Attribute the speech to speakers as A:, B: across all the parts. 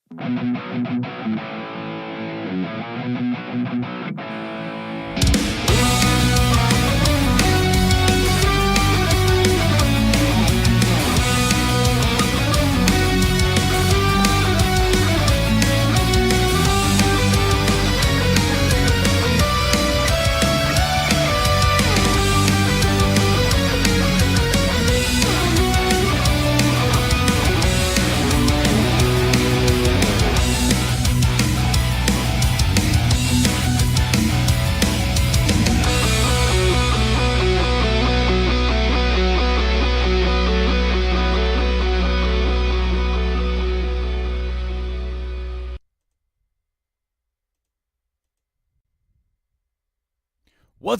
A: What's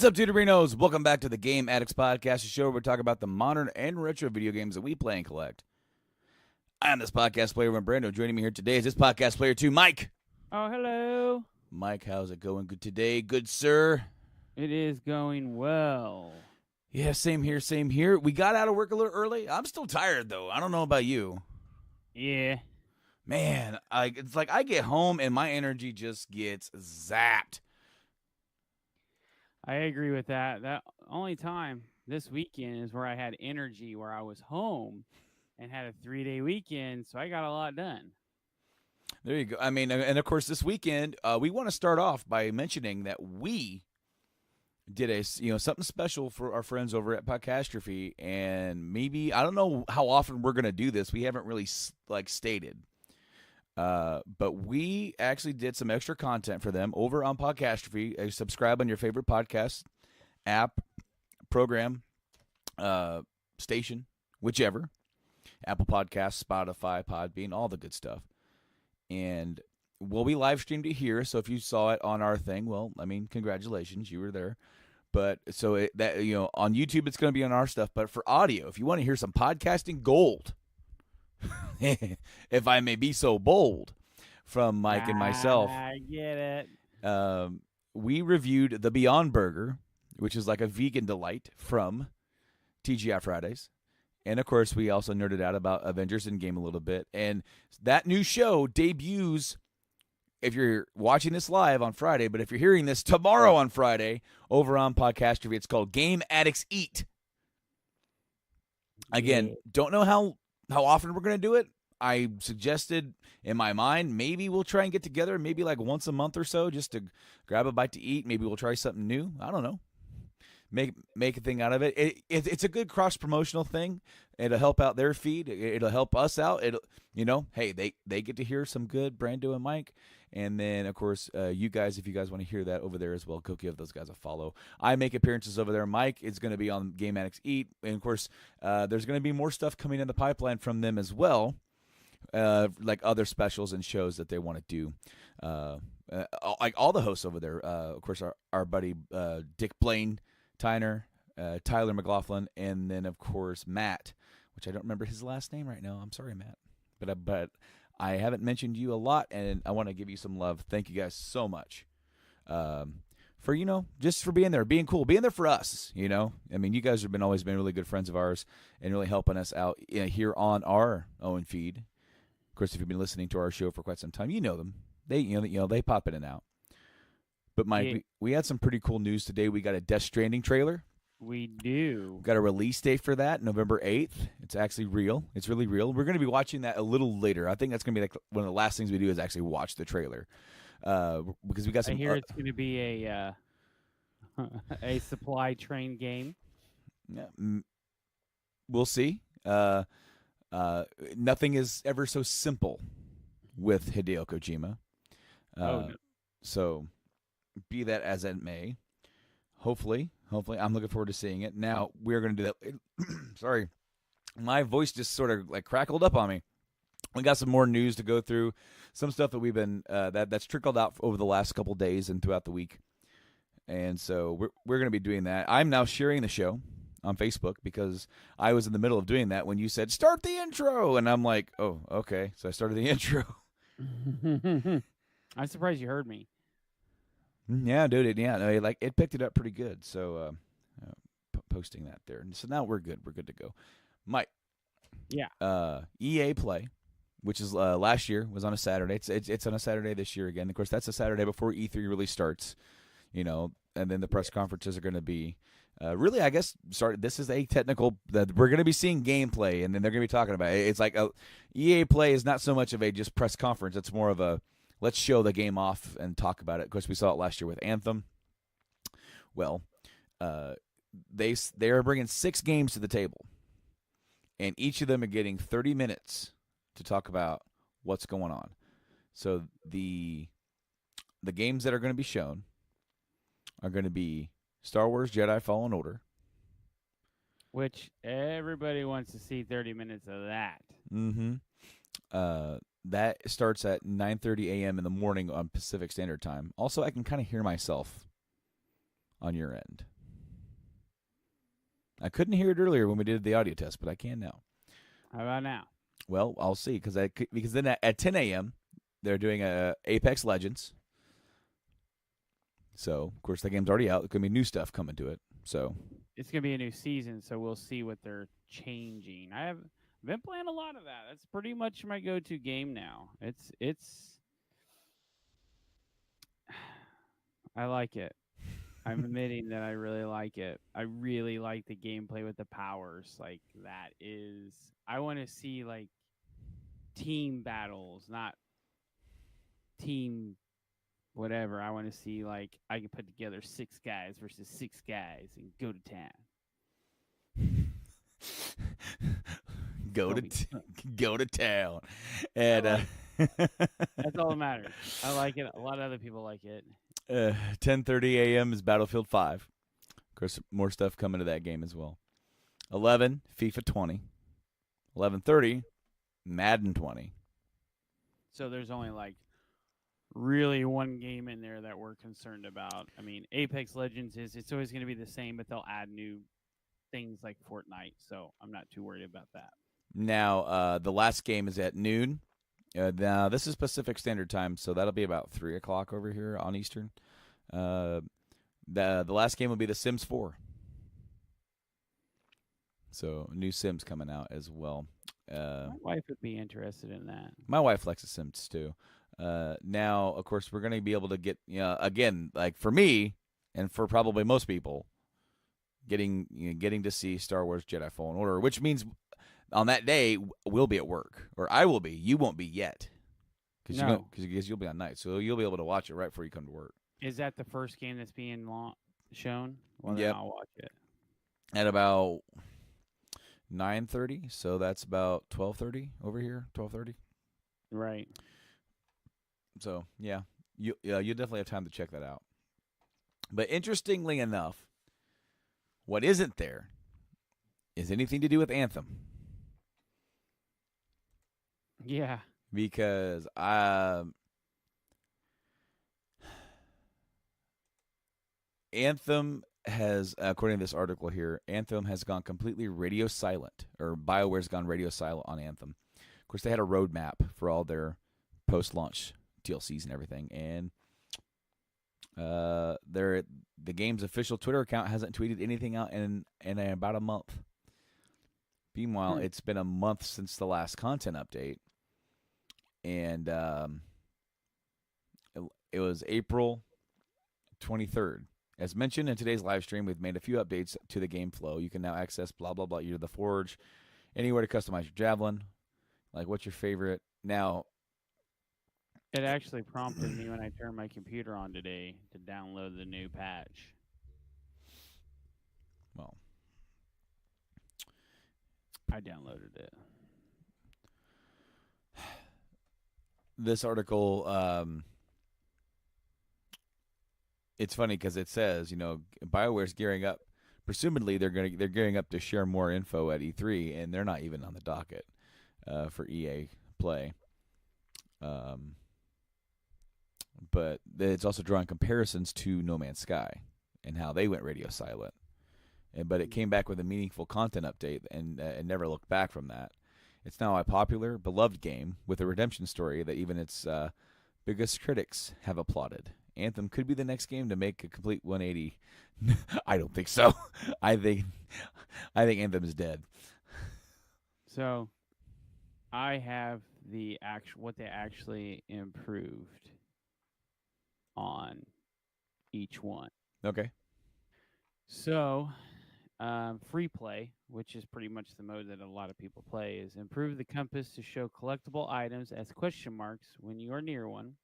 A: up, Tutorinos? Welcome back to the Game Addicts Podcast, a show where we talk about the modern and retro video games that we play and collect. I am this podcast player, Brando. Joining me here today is this podcast player, too, Mike.
B: Oh, hello.
A: Mike, how's it going good today? Good, sir?
B: It is going well.
A: Yeah, same here, same here. We got out of work a little early. I'm still tired, though. I don't know about you.
B: Yeah.
A: Man, it's like I get home and my energy just gets zapped.
B: I agree with that. That only time this weekend is where I had energy, where I was home and had a 3-day weekend, so I got a lot done.
A: There you go. I mean, and of course, this weekend, we want to start off by mentioning that we did something special for our friends over at Podcastrophe, and maybe, I don't know how often we're going to do this. We haven't really, stated. But we actually did some extra content for them over on Podcastrophe. Subscribe on your favorite podcast app, program, station, whichever. Apple Podcasts, Spotify, Podbean, all the good stuff. And we live streamed it here, so if you saw it on our thing, well, I mean, congratulations, you were there. But so on YouTube, it's going to be on our stuff. But for audio, if you want to hear some podcasting gold, if I may be so bold, from Mike and myself.
B: I get it.
A: We reviewed the Beyond Burger, which is like a vegan delight from TGI Fridays. And, of course, we also nerded out about Avengers Endgame a little bit. And that new show debuts, if you're watching this live on Friday, but if you're hearing this tomorrow on Friday over on Podcastrophe, it's called Game Addicts Eat. Again, don't know how often we're going to do it. I suggested in my mind, maybe we'll try and get together maybe like once a month or so just to grab a bite to eat. Maybe we'll try something new. I don't know. Make a thing out of it. It's a good cross-promotional thing. It'll help out their feed. It'll help us out. Hey, they get to hear some good Brando and Mike. And then, of course, you guys, if you guys want to hear that over there as well, go give those guys a follow. I make appearances over there. Mike is going to be on Game Addicts Eat. And, of course, there's going to be more stuff coming in the pipeline from them as well, like other specials and shows that they want to do. Like all the hosts over there. Of course, our buddy Dick Blaine, Tyner, Tyler McLaughlin, and then, of course, Matt, which I don't remember his last name right now. I'm sorry, Matt. But I haven't mentioned you a lot, and I want to give you some love. Thank you guys so much for, just for being there, being cool, being there for us, I mean, you guys have always been really good friends of ours and really helping us out here on our own feed. Of course, if you've been listening to our show for quite some time, you know them. They pop in and out. But, Mike, we had some pretty cool news today. We got a Death Stranding trailer.
B: We do.
A: We've got a release date for that, November 8th. It's actually real. It's really real. We're going to be watching that a little later. I think that's going to be like one of the last things we do is actually watch the trailer. Because we got some.
B: I hear it's going to be a a supply train game.
A: Yeah, we'll see. Nothing is ever so simple with Hideo Kojima.
B: No.
A: So, be that as it may, hopefully, I'm looking forward to seeing it. Now, we're going to do that. Sorry, my voice just sort of like crackled up on me. We got some more news to go through, some stuff that we've been that's trickled out over the last couple days and throughout the week. And so we're going to be doing that. I'm now sharing the show on Facebook because I was in the middle of doing that when you said, start the intro. And I'm like, oh, okay. So I started the intro.
B: I'm surprised you heard me.
A: Yeah, dude. Yeah, no, it picked it up pretty good. So posting that there. And so now we're good. We're good to go. Mike.
B: Yeah.
A: EA Play which is last year was on a Saturday. It's on a Saturday this year again. Of course, that's a Saturday before E3 really starts. And then the press conferences are going to be really, I guess, this is a technical that we're going to be seeing gameplay, and then they're going to be talking about it. It's like EA Play is not so much of a just press conference. It's more of a let's show the game off and talk about it. Of course, we saw it last year with Anthem. Well, they are bringing 6 games to the table, and each of them are getting 30 minutes to talk about what's going on. So the games that are going to be shown are going to be Star Wars Jedi Fallen Order,
B: which everybody wants to see 30 minutes of that.
A: Mm-hmm. That starts at 9:30 a.m. in the morning on Pacific Standard Time. Also, I can kind of hear myself on your end. I couldn't hear it earlier when we did the audio test, but I can now.
B: How about now?
A: Well, I'll see because then at 10 a.m. they're doing Apex Legends. So, of course, that game's already out. There's going to be new stuff coming to it. So
B: it's going to be a new season, so we'll see what they're changing. I've been playing a lot of that. That's pretty much my go-to game now. It's I like it. I'm admitting that I really like it. I really like the gameplay with the powers. Like, that is... I want to see, like, team battles, not team whatever. I want to see, like, I can put together 6 guys versus 6 guys and go to town.
A: Go to town. And
B: that's all that matters. I like it. A lot of other people like it.
A: 10:30 a.m. is Battlefield 5. Of course, more stuff coming to that game as well. 11, FIFA 20. 11:30, Madden 20.
B: So there's only, like, really one game in there that we're concerned about. I mean, Apex Legends it's always going to be the same, but they'll add new things like Fortnite, so I'm not too worried about that.
A: Now, the last game is at noon. Now, this is Pacific Standard Time, so that'll be about 3 o'clock over here on Eastern. The last game will be The Sims 4. So, new Sims coming out as well.
B: My wife would be interested in that.
A: My wife likes The Sims too. Now, of course, we're going to be able to get, again, like for me and for probably most people, getting to see Star Wars Jedi Fallen Order, which means on that day we'll be at work, or I will be. You won't be yet, because you'll be on night, so you'll be able to watch it right before you come to work.
B: Is that the first game that's being shown? Well,
A: yep.
B: Then I'll watch it
A: at about 9:30. So that's about 12:30 over here. 12:30.
B: Right.
A: So yeah, you definitely have time to check that out. But interestingly enough, what isn't there is anything to do with Anthem.
B: Yeah.
A: Because Anthem has, according to this article here, Anthem has gone completely radio silent, or BioWare's gone radio silent on Anthem. Of course, they had a roadmap for all their post-launch DLCs and everything, and the game's official Twitter account hasn't tweeted anything out in about a month. Meanwhile, it's been a month since the last content update, and it was April 23rd. As mentioned in today's live stream, we've made a few updates to the game flow. You can now access blah, blah, blah, the Forge, anywhere to customize your Javelin. Like, what's your favorite? Now,
B: it actually prompted me when I turned my computer on today to download the new patch.
A: Well,
B: I downloaded it.
A: This article, it's funny because it says, BioWare's gearing up. Presumably, they're gearing up to share more info at E3, and they're not even on the docket for EA Play. But it's also drawing comparisons to No Man's Sky and how they went radio silent. But it came back with a meaningful content update and never looked back from that. It's now a popular, beloved game with a redemption story that even its biggest critics have applauded. Anthem could be the next game to make a complete 180. I don't think so. I think Anthem is dead.
B: So, I have what they actually improved on each one.
A: Okay.
B: So, free play, which is pretty much the mode that a lot of people play, is improve the compass to show collectible items as question marks when you are near one.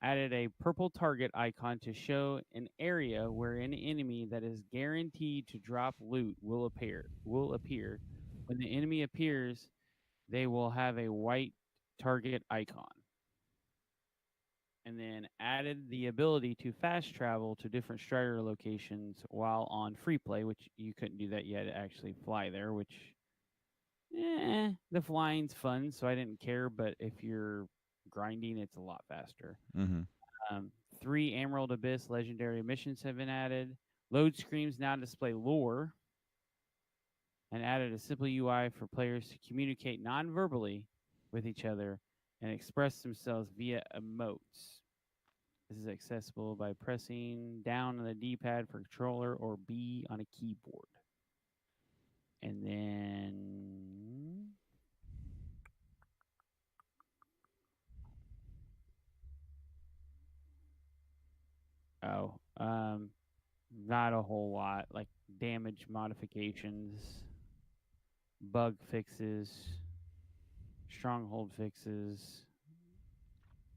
B: Added a purple target icon to show an area where an enemy that is guaranteed to drop loot will appear. When the enemy appears, they will have a white target icon. And then added the ability to fast travel to different strider locations while on free play, which you couldn't do that yet. Actually, fly there, which the flying's fun, so I didn't care. But if you're grinding, it's a lot faster.
A: Mm-hmm.
B: 3 Emerald Abyss legendary missions have been added. Load screens now display lore, and added a simple UI for players to communicate non-verbally with each other and express themselves via emotes. This is accessible by pressing down on the D-pad for controller or B on a keyboard. And then not a whole lot, like damage modifications, bug fixes, stronghold fixes.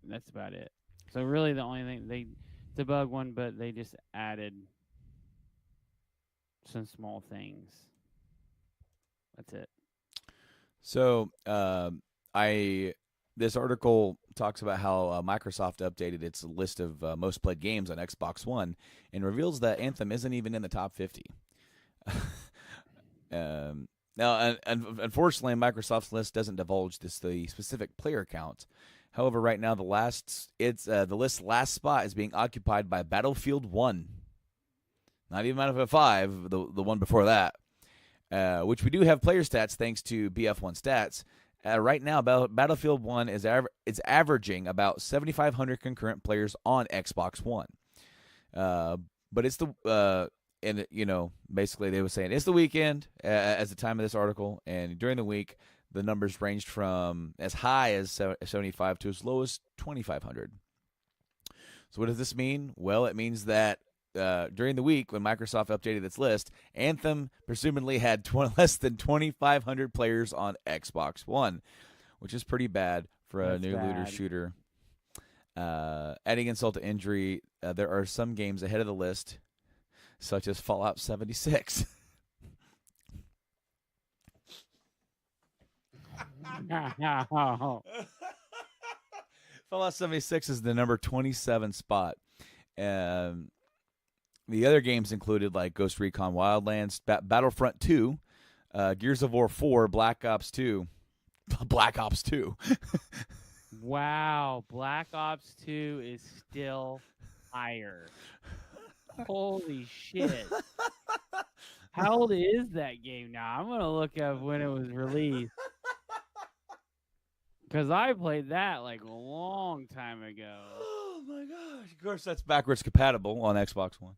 B: That's about it. So really the only thing it's a bug one, but they just added some small things. That's it.
A: So, this article talks about how Microsoft updated its list of most played games on Xbox One and reveals that Anthem isn't even in the top 50. Now, unfortunately, Microsoft's list doesn't divulge the specific player count. However, right now the list's last spot is being occupied by Battlefield 1. Not even Battlefield 5, the one before that. Which we do have player stats thanks to BF1 Stats. Right now, Battlefield 1 is averaging about 7,500 concurrent players on Xbox One. But it's basically they were saying it's the weekend as the time of this article, and during the week the numbers ranged from as high as 75 to as low as 2,500. So what does this mean? Well, it means that during the week when Microsoft updated its list, Anthem presumably had less than 2,500 players on Xbox One, which is pretty bad for a new looter shooter. Adding insult to injury, there are some games ahead of the list, such as Fallout 76. Fallout 76 is the number 27 spot. The other games included like Ghost Recon Wildlands, Battlefront 2, Gears of War 4, Black Ops 2. Black Ops 2.
B: Wow, Black Ops 2 is still higher. Holy shit. How old is that game now? I'm going to look up when it was released. Because I played that like a long time ago.
A: Oh my gosh. Of course, that's backwards compatible on Xbox One.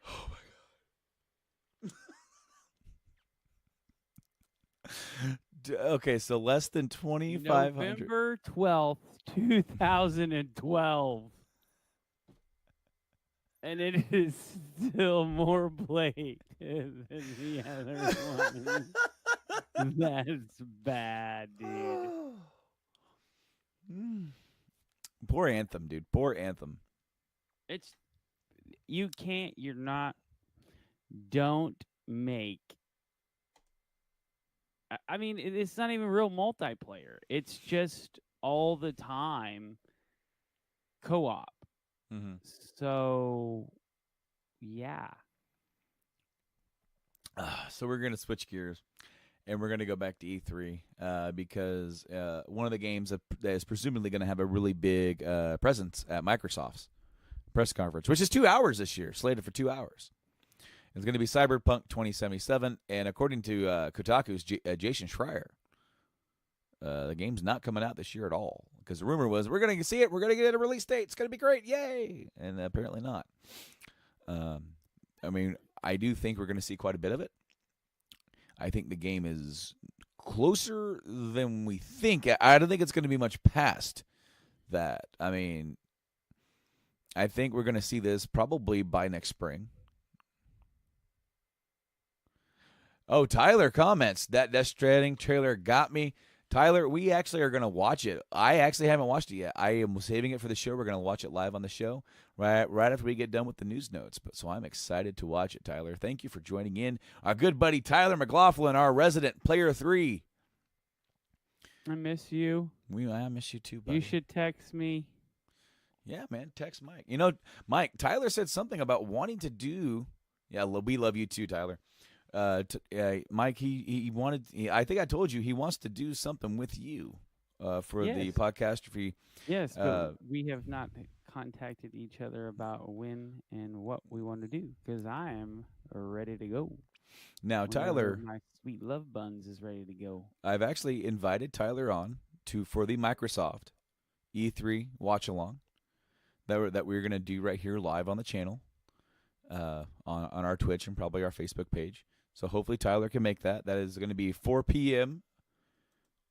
A: Oh my god. Okay, so less than 2,500.
B: November 12th, 2012. And it is still more played than the other one. That's bad, dude.
A: Poor Anthem, dude. Poor Anthem.
B: Don't make. I mean, it's not even real multiplayer. It's just all the time co-op.
A: Mm-hmm.
B: So, yeah.
A: So we're going to switch gears, and we're going to go back to E3 because one of the games that is presumably going to have a really big presence at Microsoft's press conference, which is 2 hours this year, slated for 2 hours. It's going to be Cyberpunk 2077, and according to Kotaku's Jason Schreier, the game's not coming out this year at all. Because the rumor was, we're going to see it, we're going to get a release date, it's going to be great, yay! And apparently not. I mean, I do think we're going to see quite a bit of it. I think the game is closer than we think. I don't think it's going to be much past that. I mean, I think we're going to see this probably by next spring. Oh, Tyler comments that Death Stranding trailer got me. Tyler, we actually are going to watch it. I actually haven't watched it yet. I am saving it for the show. We're going to watch it live on the show right after we get done with the news notes. But so I'm excited to watch it, Tyler. Thank you for joining in. Our good buddy Tyler McLaughlin, our resident player 3.
B: I miss you.
A: I miss you too, buddy.
B: You should text me.
A: Yeah, man, text Mike. Mike, Tyler said something about wanting to do. Yeah, we love you too, Tyler. Mike, he wanted. I think I told you he wants to do something with you for the podcast.
B: Yes, but we have not contacted each other about when and what we want to do because I am ready to go.
A: Now, Tyler,
B: my sweet love buns is ready to go.
A: I've actually invited Tyler on for the Microsoft E3 watch along that we're going to do right here live on the channel, on our Twitch and probably our Facebook page. So hopefully Tyler can make that. That is going to be 4 p.m.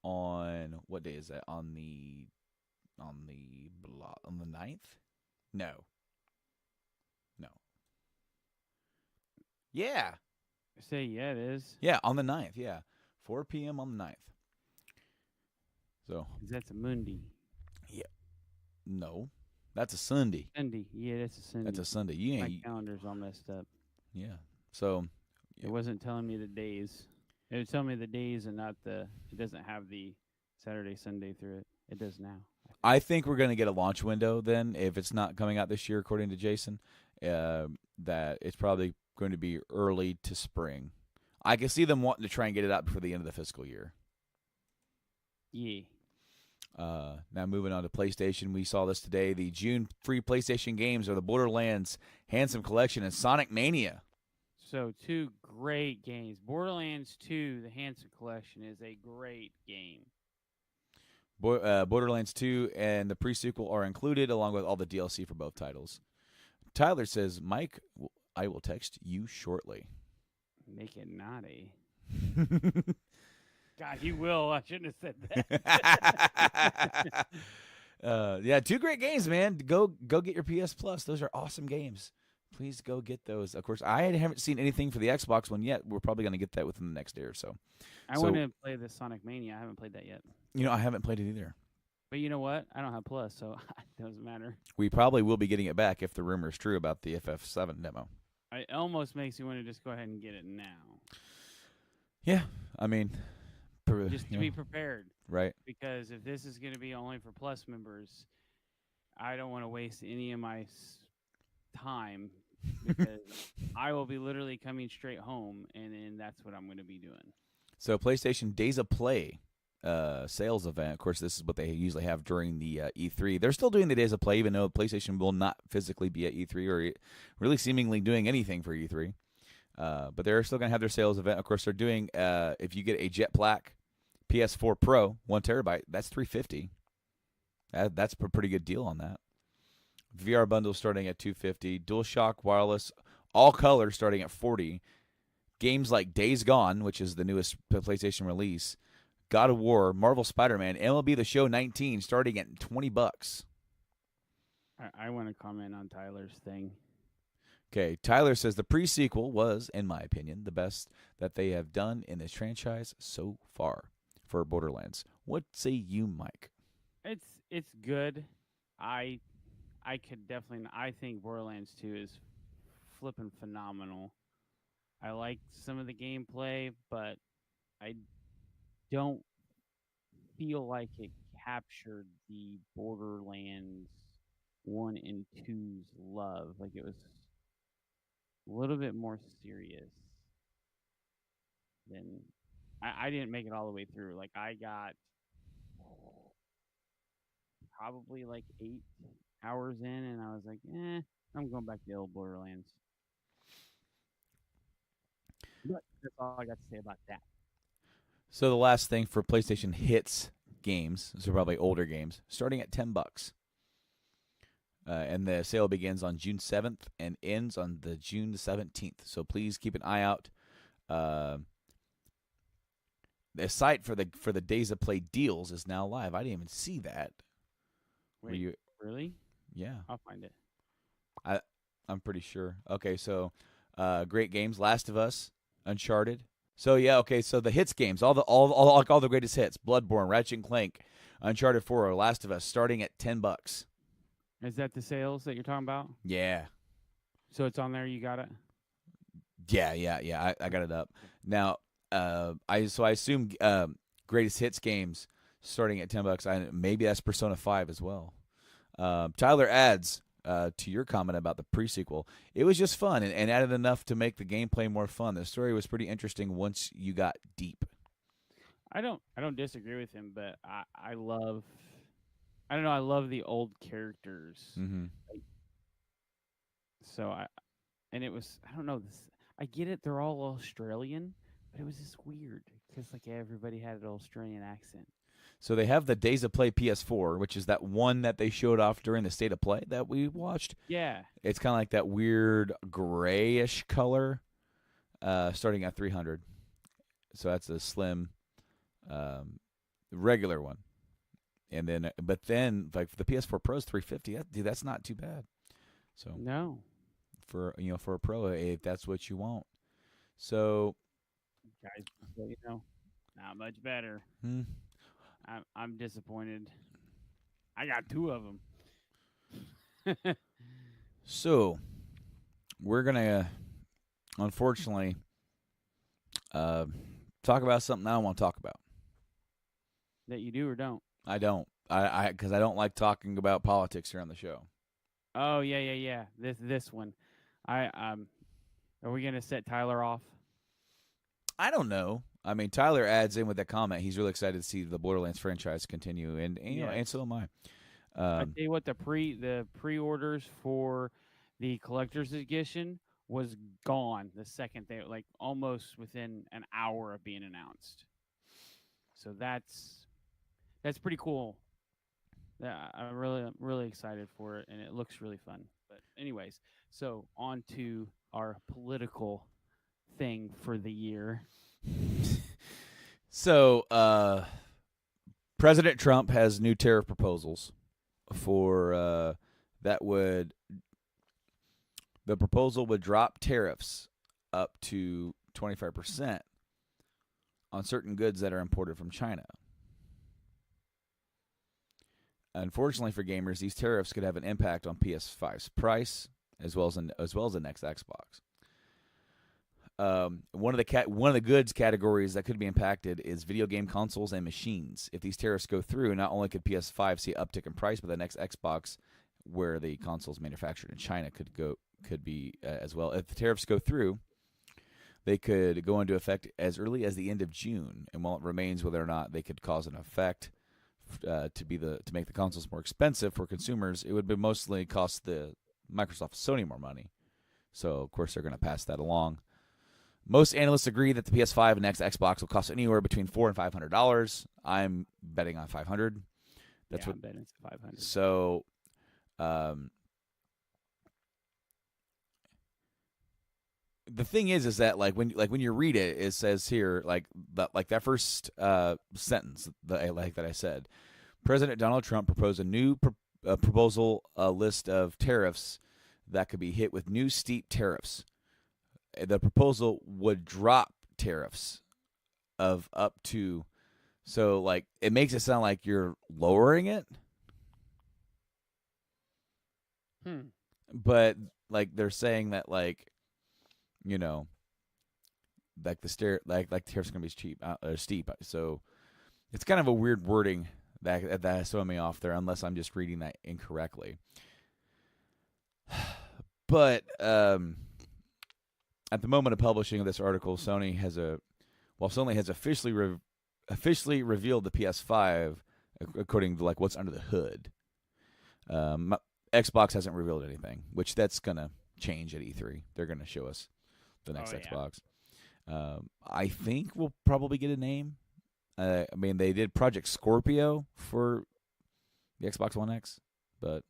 A: on what day is that? On the 9th? No. Yeah.
B: Say yeah, it is.
A: Yeah, on the 9th. Yeah, 4 p.m. on the 9th. So.
B: That's a Monday.
A: Yeah. No, that's a Sunday.
B: Sunday. Yeah, that's a Sunday.
A: That's a Sunday.
B: My calendar's all messed up.
A: Yeah. So.
B: It wasn't telling me the days. It was telling me the days and not the. It doesn't have the Saturday, Sunday through it. It does now.
A: I think we're going to get a launch window then, if it's not coming out this year, according to Jason. That it's probably going to be early to spring. I can see them wanting to try and get it out before the end of the fiscal year.
B: Yeah.
A: Now moving on to PlayStation, we saw this today. The June free PlayStation games are the Borderlands Handsome Collection and Sonic Mania.
B: So 2 great games. Borderlands 2, the Handsome Collection, is a great game.
A: Borderlands 2 and the pre-sequel are included, along with all the DLC for both titles. Tyler says, Mike, I will text you shortly.
B: Make it naughty. God, you will. I shouldn't have said
A: that. Yeah, 2 great games, man. Go get your PS Plus. Those are awesome games. Please go get those. Of course, I haven't seen anything for the Xbox one yet. We're probably going to get that within the next day or so.
B: I want to play the Sonic Mania. I haven't played that yet.
A: I haven't played it either.
B: But you know what? I don't have Plus, so it doesn't matter.
A: We probably will be getting it back if the rumor is true about the FF7 demo.
B: It almost makes you want to just go ahead and get it now.
A: Yeah, I mean...
B: just to be prepared.
A: Right.
B: Because if this is going to be only for Plus members, I don't want to waste any of my time because I will be literally coming straight home, and then that's what I'm going to be doing.
A: So PlayStation Days of Play sales event. Of course, this is what they usually have during the E3. They're still doing the Days of Play, even though PlayStation will not physically be at E3 or really seemingly doing anything for E3. But they're still going to have their sales event. Of course, they're doing, if you get a Jet Black PS4 Pro, 1 terabyte, that's $350. That's a pretty good deal on that. VR bundle starting at $250. DualShock Wireless, all color starting at $40. Games like Days Gone, which is the newest PlayStation release, God of War, Marvel Spider-Man, MLB The Show 19 starting at $20.
B: I want to comment on Tyler's thing.
A: Okay, Tyler says the pre-sequel was, in my opinion, the best that they have done in this franchise so far for Borderlands. What say you, Mike?
B: It's good. I could definitely. I think Borderlands 2 is flipping phenomenal. I like some of the gameplay, but I don't feel like it captured the Borderlands 1 and 2's love. Like it was a little bit more serious than I didn't make it all the way through. Like I got probably like 8 hours in, and I was like, I'm going back to the old Borderlands. But that's all I got to say about that.
A: So the last thing for PlayStation Hits games, so probably older games, starting at $10. And the sale begins on June 7th and ends on the June 17th. So please keep an eye out. the site for the Days of Play deals is now live. I didn't even see that.
B: Wait, really?
A: Yeah,
B: I'll find it.
A: I'm pretty sure. Okay, so great games: Last of Us, Uncharted. So yeah, okay. So the hits games, all the greatest hits: Bloodborne, Ratchet and Clank, Uncharted 4, Last of Us, starting at $10.
B: Is that the sales that you're talking about?
A: Yeah,
B: So it's on there. You got it.
A: yeah. I got it up now. I assume greatest hits games starting at $10. Maybe that's Persona 5 as well. Tyler adds to your comment about the pre-sequel. It was just fun and added enough to make the gameplay more fun. The story was pretty interesting once you got deep.
B: I don't disagree with him, but I love. I don't know. I love the old characters.
A: Mm-hmm.
B: So and it was. I don't know this. I get it. They're all Australian, but it was just weird because like everybody had an Australian accent.
A: So they have the Days of Play PS4, which is that one that they showed off during the State of Play that we watched.
B: Yeah.
A: It's kind of like that weird grayish color, starting at $300. So that's a slim, regular one. And then, but then, like the PS4 Pro is $350. Dude, that's not too bad. So
B: No.
A: for a Pro, if that's what you want. So,
B: Guys, so not much better. I'm disappointed. I got 2 of them.
A: So we're gonna, unfortunately, talk about something I don't want to talk about.
B: That you do or don't?
A: I don't. Because I don't like talking about politics here on the show.
B: Oh yeah. This one. Are we gonna set Tyler off?
A: I don't know. I mean, Tyler adds in with that comment. He's really excited to see the Borderlands franchise continue, and and so am I.
B: I tell you what, the pre-orders for the collector's edition was gone the second they almost within an hour of being announced. So that's pretty cool. Yeah, I'm really excited for it, and it looks really fun. But anyways, so on to our political thing for the year.
A: So, President Trump has new tariff proposals for the proposal would drop tariffs up to 25% on certain goods that are imported from China. Unfortunately for gamers, these tariffs could have an impact on PS5's price as well as the next Xbox. One of the goods categories that could be impacted is video game consoles and machines. If these tariffs go through, not only could PS5 see an uptick in price, but the next Xbox, where the consoles manufactured in China, could be as well. If the tariffs go through, they could go into effect as early as the end of June, and while it remains whether or not they could cause an effect to make the consoles more expensive for consumers, it would mostly cost the Microsoft Sony more money. So of course they're going to pass that along. Most analysts agree that the PS5 and next Xbox will cost anywhere between $400 and $500. I'm betting on $500.
B: I'm betting it's $500.
A: So, the thing is that when you read it, it says here that first sentence that I said, President Donald Trump proposed a new proposal list of tariffs that could be hit with new steep tariffs. The proposal would drop tariffs of up to, so it makes it sound like you're lowering it. But they're saying that the tariffs gonna be steep. So it's kind of a weird wording that's throwing me off there, unless I'm just reading that incorrectly. But at the moment of publishing of this article, Sony has officially revealed the PS5 according to what's under the hood. Xbox hasn't revealed anything, which that's gonna change at E3. They're gonna show us the next Xbox. I think we'll probably get a name. I mean, they did Project Scorpio for the Xbox One X, but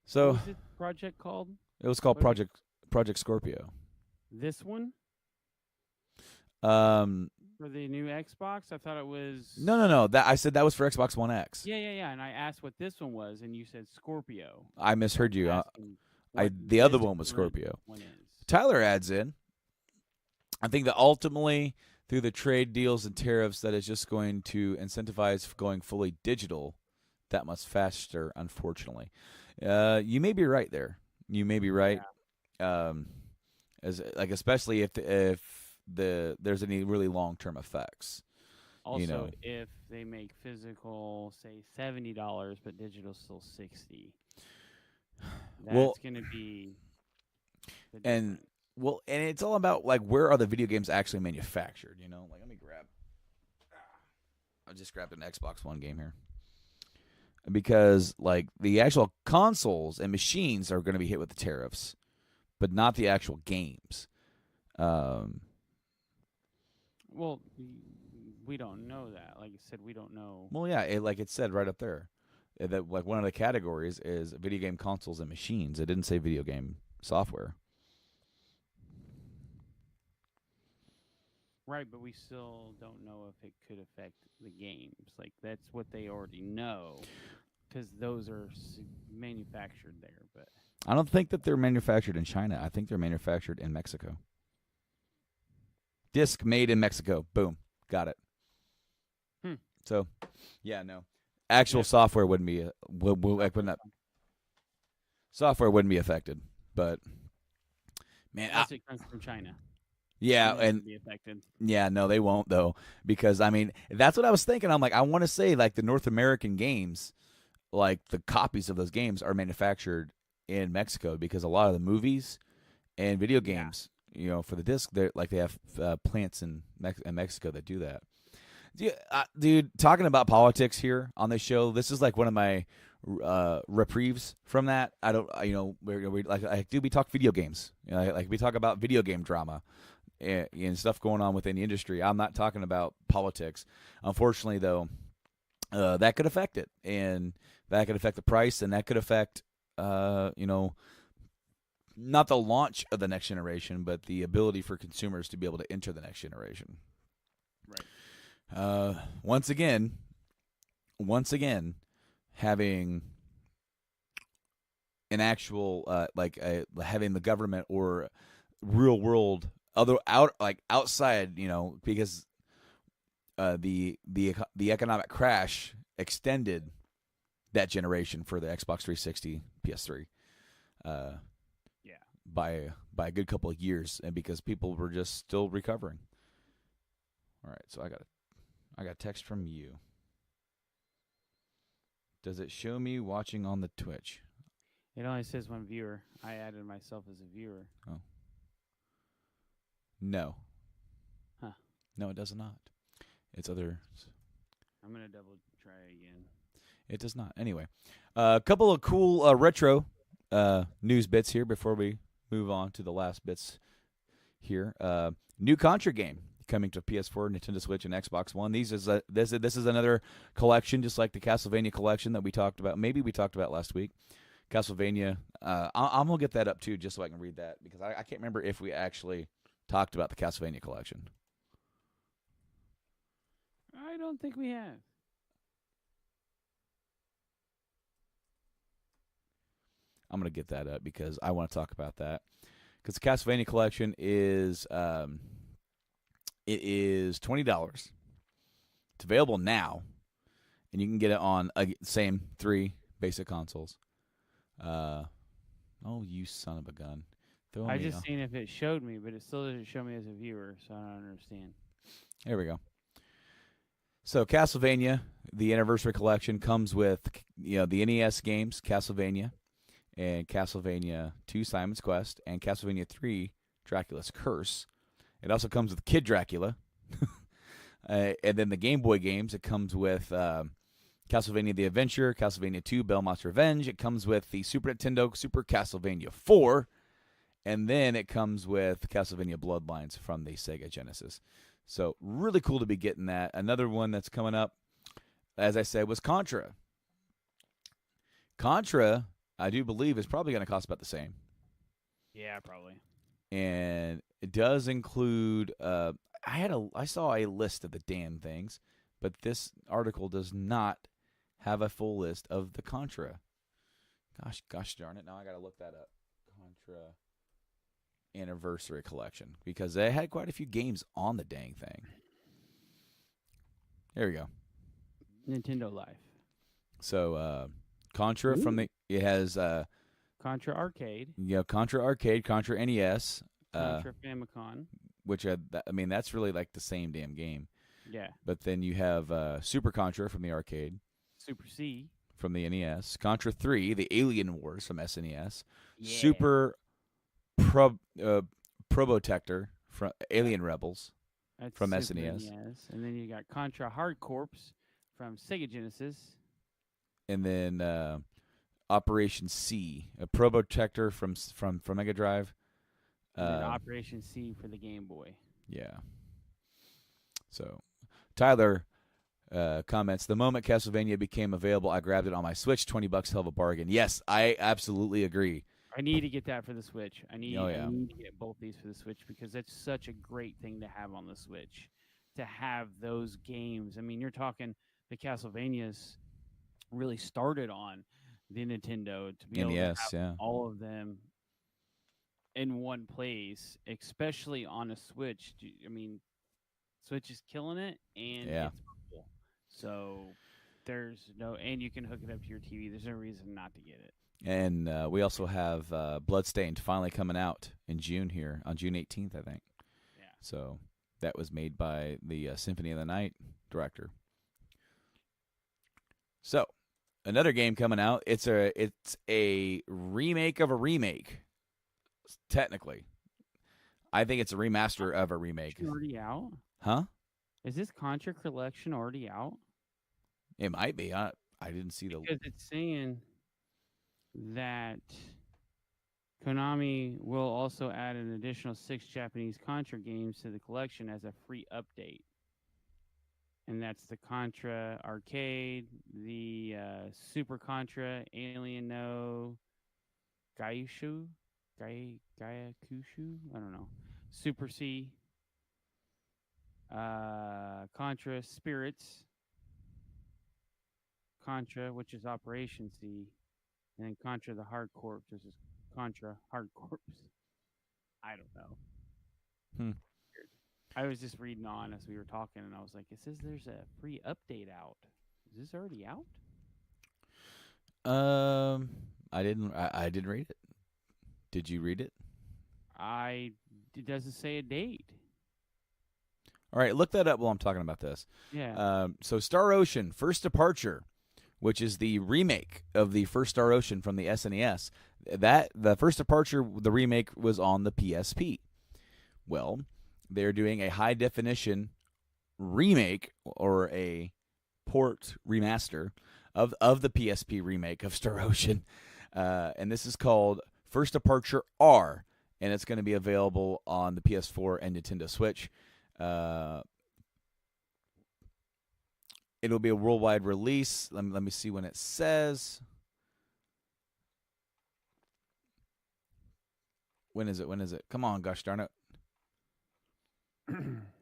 A: so
B: what was it project called?
A: It was called Project Scorpio.
B: This one? For the new Xbox, I thought it was.
A: No. That I said that was for Xbox One X.
B: Yeah. And I asked what this one was, and you said Scorpio.
A: I misheard you.
B: Asking
A: I
B: what
A: the other
B: this
A: one was
B: current
A: Scorpio.
B: one is.
A: Tyler adds in, I think that ultimately through the trade deals and tariffs, that is just going to incentivize going fully digital that much faster. Unfortunately, you may be right there. You may be right. As like especially if there's any really long-term effects.
B: Also, if they make physical, say $70, but digital still 60, that's going to be.
A: And it's all about like where are the video games actually manufactured? Like let me grab. I just grabbed an Xbox One game here because like the actual consoles and machines are going to be hit with the tariffs, but not the actual games.
B: Well, we don't know that. Like I said, we don't know.
A: Well, yeah, like it said right up there, that like one of the categories is video game consoles and machines. It didn't say video game software.
B: Right, but we still don't know if it could affect the games. Like that's what they already know, because those are manufactured there. But
A: I don't think that they're manufactured in China. I think they're manufactured in Mexico. Disc made in Mexico. Boom. Got it. So, yeah, no. Actual software wouldn't be software wouldn't be affected. But man,
B: unless it comes from China.
A: Yeah, and
B: be affected.
A: Yeah, no, they won't though, because I mean that's what I was thinking. I'm like, I want to say like the North American games, like the copies of those games are manufactured in Mexico because a lot of the movies and video games, for the disc, they have plants in Mexico that do that. Dude, talking about politics here on this show, this is like one of my reprieves from that. I don't, we talk video games, like we talk about video game drama and stuff going on within the industry. I'm not talking about politics. Unfortunately, though, that could affect it, and that could affect the price, and that could affect, not the launch of the next generation, but the ability for consumers to be able to enter the next generation.
B: Right.
A: Once again, having an actual having the government or real world outside, because the economic crash extended that generation for the Xbox 360, PS3, by a good couple of years, and because people were just still recovering. All right, so I got a text from you. Does it show me watching on the Twitch?
B: It only says one viewer. I added myself as a viewer.
A: Oh. No.
B: Huh.
A: No, it does not. It's other.
B: I'm going to double try again.
A: It does not. Anyway, a couple of cool retro news bits here before we move on to the last bits here. New Contra game coming to PS4, Nintendo Switch, and Xbox One. This is another collection, just like the Castlevania collection that we talked about. Maybe we talked about last week. Castlevania. I'm gonna get that up too, just so I can read that, because I can't remember if we actually talked about the Castlevania collection.
B: I don't think we have.
A: I'm gonna get that up because I want to talk about that, because the Castlevania collection is it is $20. It's available now, and you can get it on same 3 basic consoles. Oh, you son of a gun!
B: I just seen if it showed me, but it still doesn't show me as a viewer, so I don't understand.
A: There we go. So Castlevania, the Anniversary Collection, comes with the NES games, Castlevania, and Castlevania 2, Simon's Quest, and Castlevania 3, Dracula's Curse. It also comes with Kid Dracula. And then the Game Boy games, it comes with Castlevania The Adventure, Castlevania 2, Belmont's Revenge. It comes with the Super Nintendo Super Castlevania 4. And then it comes with Castlevania Bloodlines from the Sega Genesis. So really cool to be getting that. Another one that's coming up, as I said, was Contra. Contra, I do believe, is probably going to cost about the same.
B: Yeah, probably.
A: And it does include, I saw a list of the damn things, but this article does not have a full list of the Contra. Gosh darn it! Now I got to look that up. Contra Anniversary Collection, because they had quite a few games on the dang thing. There we go.
B: Nintendo Life.
A: So Contra from the it has
B: Contra Arcade.
A: Contra Arcade, Contra NES,
B: Contra Famicom.
A: which that's really like the same damn game.
B: Yeah.
A: But then you have Super Contra from the arcade,
B: Super C
A: from the NES, Contra 3, the Alien Wars from SNES,
B: Yeah.
A: Super Probotector from Alien Rebels
B: That's
A: from
B: Super
A: SNES.
B: NES. And then you got Contra Hard Corps from Sega Genesis.
A: And then Operation C, a Probotector from Mega Drive.
B: And then Operation C for the Game Boy.
A: Yeah. So, Tyler comments, the moment Castlevania became available, I grabbed it on my Switch. $20, hell of a bargain. Yes, I absolutely agree.
B: I need to get that for the Switch. I need
A: yeah.
B: to get both these for the Switch because that's such a great thing to have on the Switch. To have those games. I mean, you're talking the Castlevanias really started on the Nintendo to be able to have all of them in one place, especially on a Switch. I mean, Switch is killing it, and it's cool. So and you can hook it up to your TV. There's no reason not to get it.
A: And we also have Bloodstained finally coming out in June here, on June 18th, I think.
B: Yeah.
A: So that was made by the Symphony of the Night director. So another game coming out. It's a remake of a remake. Technically, I think it's a remaster of a remake.
B: Already out?
A: Huh?
B: Is this Contra Collection already out?
A: It might be. I didn't see
B: because it's saying that Konami will also add an additional 6 Japanese Contra games to the collection as a free update. And that's the Contra Arcade, the Super Contra, Alien No, Gaiakushu? I don't know. Super C, Contra Spirits, Contra, which is Operation C, and then Contra the Hard Corps, which is Contra Hard Corps. I don't know. I was just reading on as we were talking, and I was like, it says there's a free update out. Is this already out?
A: I didn't read it. Did you read it?
B: It doesn't say a date.
A: All right, look that up while I'm talking about this.
B: Yeah.
A: So Star Ocean, First Departure, which is the remake of the first Star Ocean from the SNES. The First Departure, the remake was on the PSP. Well, they're doing a high definition remake or a port remaster of the PSP remake of Star Ocean, and this is called First Departure R, and it's going to be available on the PS4 and Nintendo Switch. It'll be a worldwide release. Let me see when it says. When is it? Come on, gosh darn it.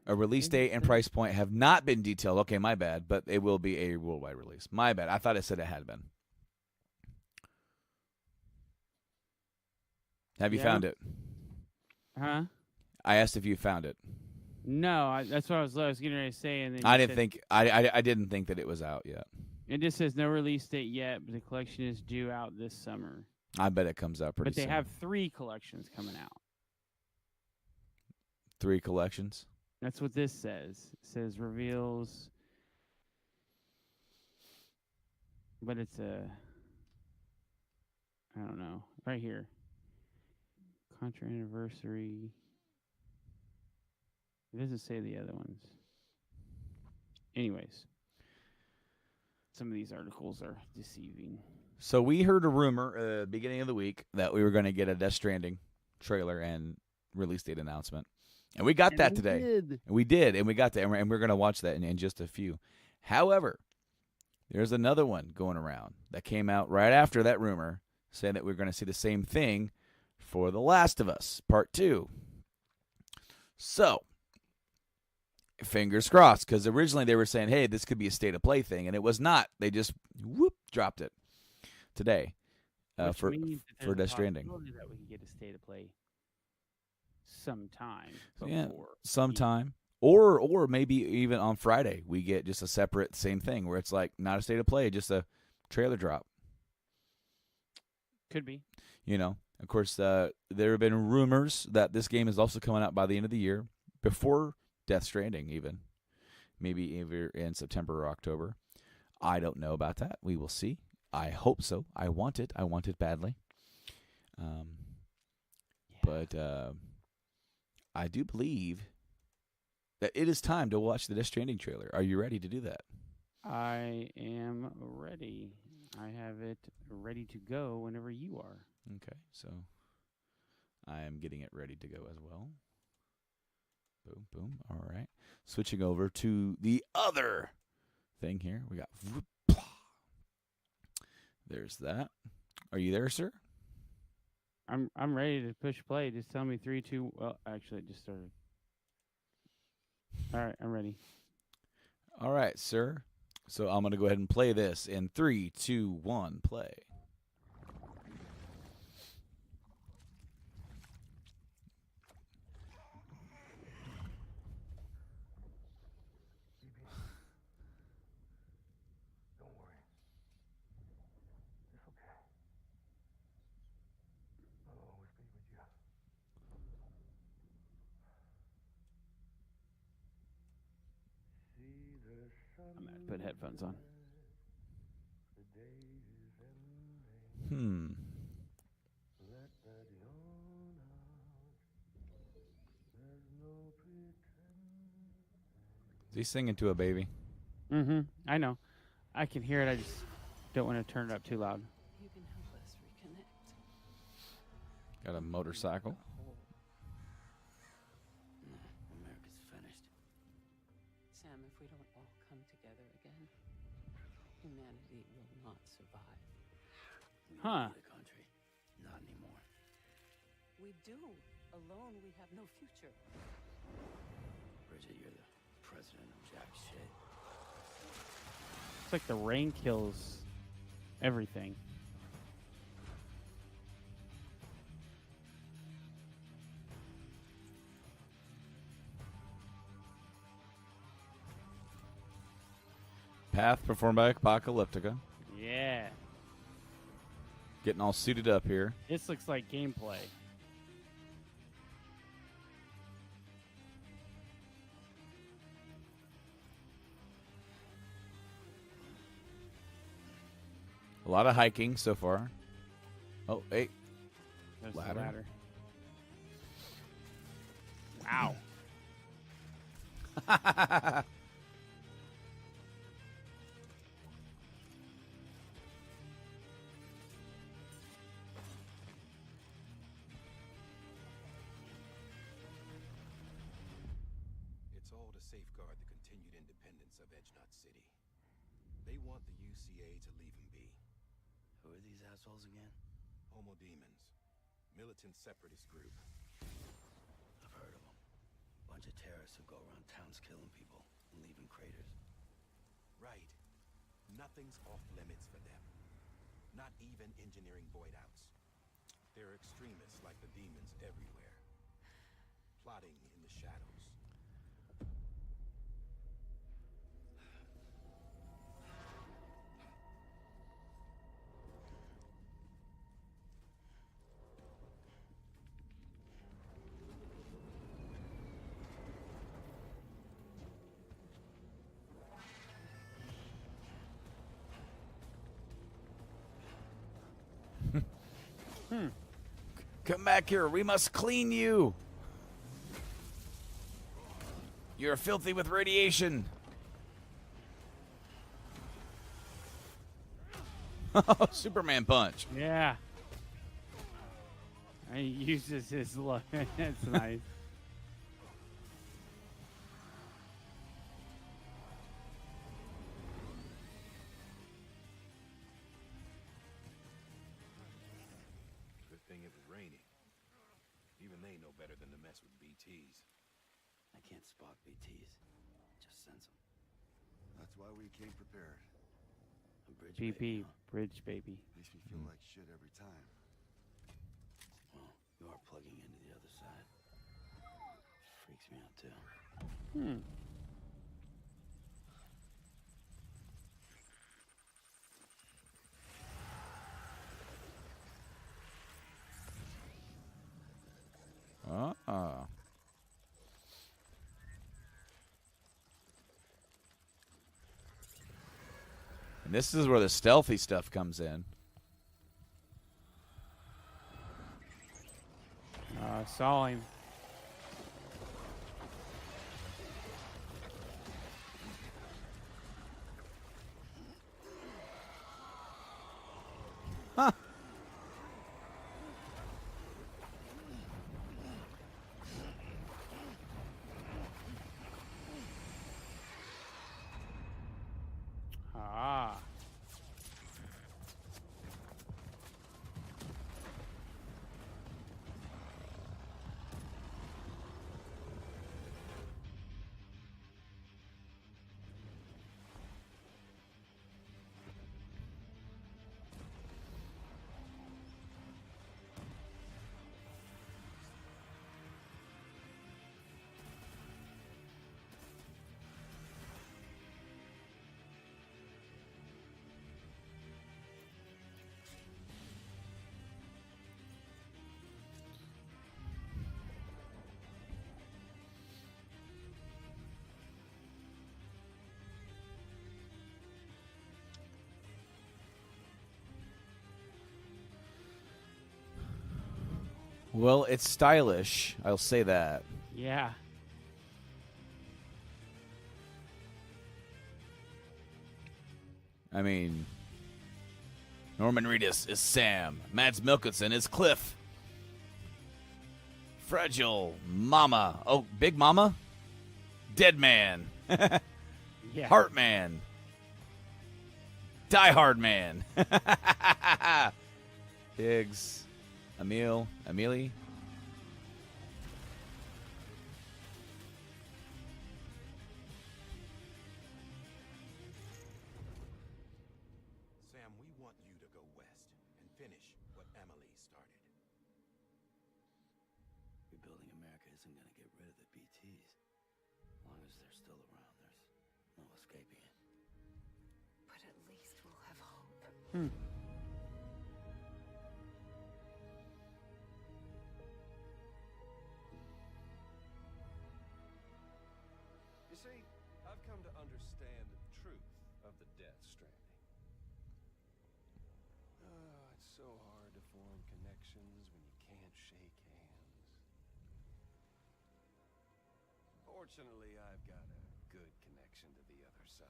A: A release date and price point have not been detailed. Okay, my bad, but it will be a worldwide release. My bad. I thought it said it had been. Have you found it?
B: Huh?
A: I asked if you found it.
B: No, that's what I was getting ready to say. And then
A: I didn't think that it was out yet.
B: It just says no release date yet, but the collection is due out this summer.
A: I bet it comes out pretty soon.
B: But they have 3 collections coming out.
A: 3 collections?
B: That's what this says. It says reveals, but it's I don't know. Right here. Contra Anniversary. It doesn't say the other ones. Anyways, some of these articles are deceiving.
A: So we heard a rumor beginning of the week that we were going to get a Death Stranding trailer and release date announcement. And we got that today. We did, and we got that, and we're going to watch that in just a few. However, there's another one going around that came out right after that rumor saying that we're going to see the same thing for The Last of Us Part 2. So, Fingers crossed, because originally they were saying, hey, this could be a state of play thing, and it was not. They just dropped it today
B: Which means that
A: for
B: there's a
A: Death Stranding.
B: possibility that we can get a state of play sometime
A: Yeah,
B: before.
A: sometime. Or maybe even on Friday we get just a separate same thing where it's like not a state of play, just a trailer drop.
B: Could be.
A: You know, of course, there have been rumors that this game is also coming out by the end of the year, before Death Stranding even. Maybe either in September or October. I don't know about that. We will see. I hope so. I want it. I want it badly. But I do believe that it is time to watch the Death Stranding trailer. Are you ready to do that?
B: I am ready. I have it ready to go whenever you are.
A: Okay, so I am getting it ready to go as well. Boom, boom. All right. Switching over to the other thing here. We got... There's that. Are you there, sir?
B: I'm ready to push play. Just tell me 3, 2... Well, actually, it just started. All right, I'm ready.
A: All right, sir. So I'm going to go ahead and play this in 3, 2, 1, play.
B: I'm going to put headphones on.
A: Is he singing to a baby?
B: Mm-hmm. I know. I can hear it. I just don't want to turn it up too loud.
C: You can help us reconnect.
A: Got a motorcycle.
C: No, America's finished. Sam, if we don't all come together again, humanity will not survive.
D: We
B: Huh.
D: don't need a country. Not anymore.
C: We do. Alone, we have no future.
D: Bridget, you're the president of jack shit.
B: It's like the rain kills everything.
A: Path performed by Apocalyptica.
B: Yeah.
A: Getting all suited up here.
B: This looks like gameplay.
A: A lot of hiking so far. Oh, hey.
B: There's
A: Ladder.
B: the ladder. Wow.
E: It's all to safeguard the continued independence of Edgenut City. They want the UCA to leave him be.
D: Who are these assholes again?
E: Homo Demons. Militant separatist group.
D: I've heard of them. Bunch of terrorists who go around towns killing people and leaving craters.
E: Right. Nothing's off limits for them. Not even engineering void outs. There are extremists like the demons everywhere. Plotting in the shadows.
A: Come back here. We must clean you. You're filthy with radiation. Superman punch.
B: Yeah. He uses his luck. That's nice.
E: Good thing it was raining. Even they know better than to mess with BTs.
D: I can't spot BTs. sends them. That's why we came prepared. A bridge
B: PP,
D: baby, huh?
B: bridge baby.
D: Makes me feel like shit every time. Well, you are plugging into the other side. Freaks me out too.
A: And this is where the stealthy stuff comes in.
B: Saw him.
A: Huh.
B: Ah.
A: Well, it's stylish. I'll say that.
B: Yeah.
A: I mean, Norman Reedus is Sam. Mads Mikkelsen is Cliff. Fragile Mama. Oh, Big Mama? Dead Man.
B: Yeah.
A: Heart Man. Die Hard Man. Biggs. Amelie.
E: Sam, we want you to go west and finish what Emily started.
D: Rebuilding America isn't going to get rid of the BTs. As long as they're still around, there's no escaping it.
C: But at least we'll have hope.
F: You see, I've come to understand the truth of the Death Stranding. It's so hard to form connections when you can't shake hands. Fortunately, I've got a good connection to the other side.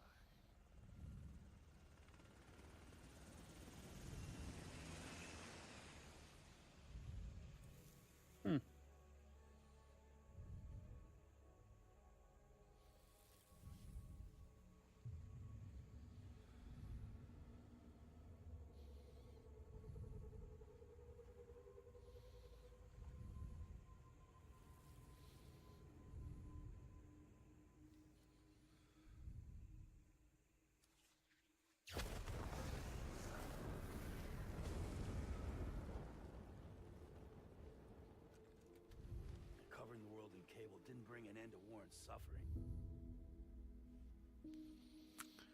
D: Covering the world in cable didn't bring an end to war and suffering.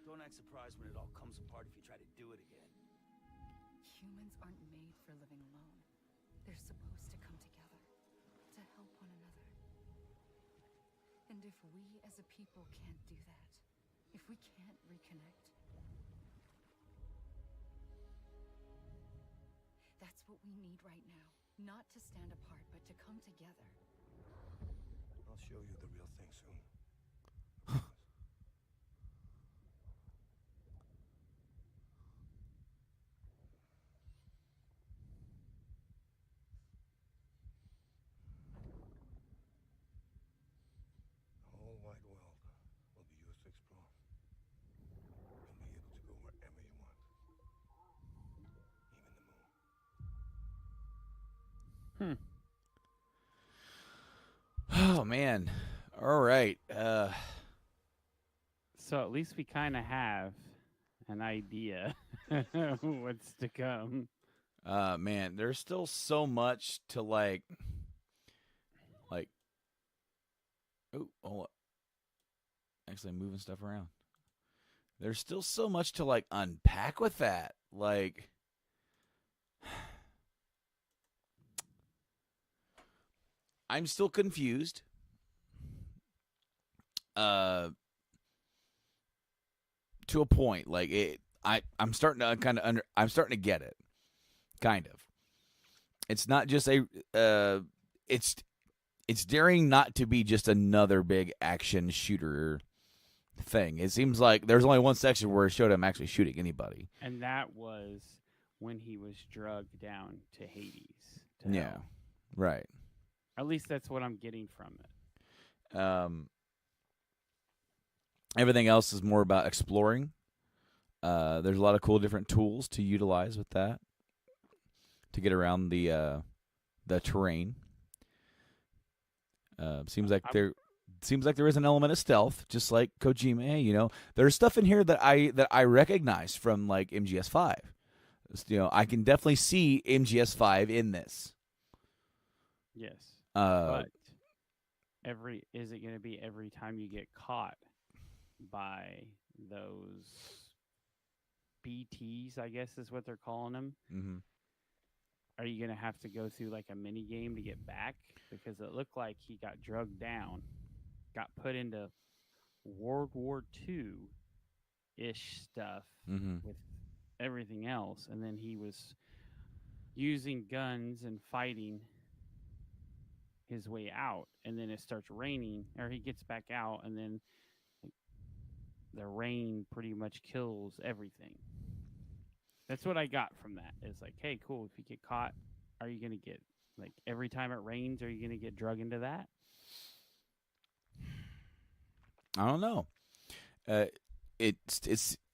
D: Don't act surprised when it all comes apart if you try to do it again.
C: Humans aren't made for living alone. They're supposed to come together to help one another. And if we as a people can't do that, if we can't reconnect, that's what we need right now. Not to stand apart, but to come together.
E: I'll show you the real thing soon. The whole wide world will be yours to explore. You'll be able to go wherever you want. Even the moon.
A: Oh, man. All right.
B: So at least we kind of have an idea what's to come.
A: Man, there's still so much to like. Oh, hold up. Actually, I'm moving stuff around. There's still so much to like unpack with that. Like, I'm still confused. To a point, like I'm starting to I'm starting to get it, kind of. It's not just it's daring not to be just another big action shooter thing. It seems like there's only one section where it showed him actually shooting anybody.
B: And that was when he was drugged down to Hades. To
A: Yeah,
B: hell.
A: right.
B: At least that's what I'm getting from it.
A: Everything else is more about exploring. There's a lot of cool different tools to utilize with that to get around the terrain. Seems like there is an element of stealth, just like Kojima. Hey, you know, there's stuff in here that I recognize from like MGS5. You know, I can definitely see MGS5 in this.
B: Yes. But is it going to be every time you get caught by those BTs, I guess is what they're calling them?
A: Mm-hmm.
B: Are you going to have to go through like a mini game to get back? Because it looked like he got drugged down, got put into World War II-ish stuff with everything else, and then he was using guns and fighting his way out, and then it starts raining, or he gets back out, and then the rain pretty much kills everything. That's what I got from that. It's like, hey, cool, if you get caught, are you going to get, like, every time it rains, are you going to get drugged into that?
A: I don't know.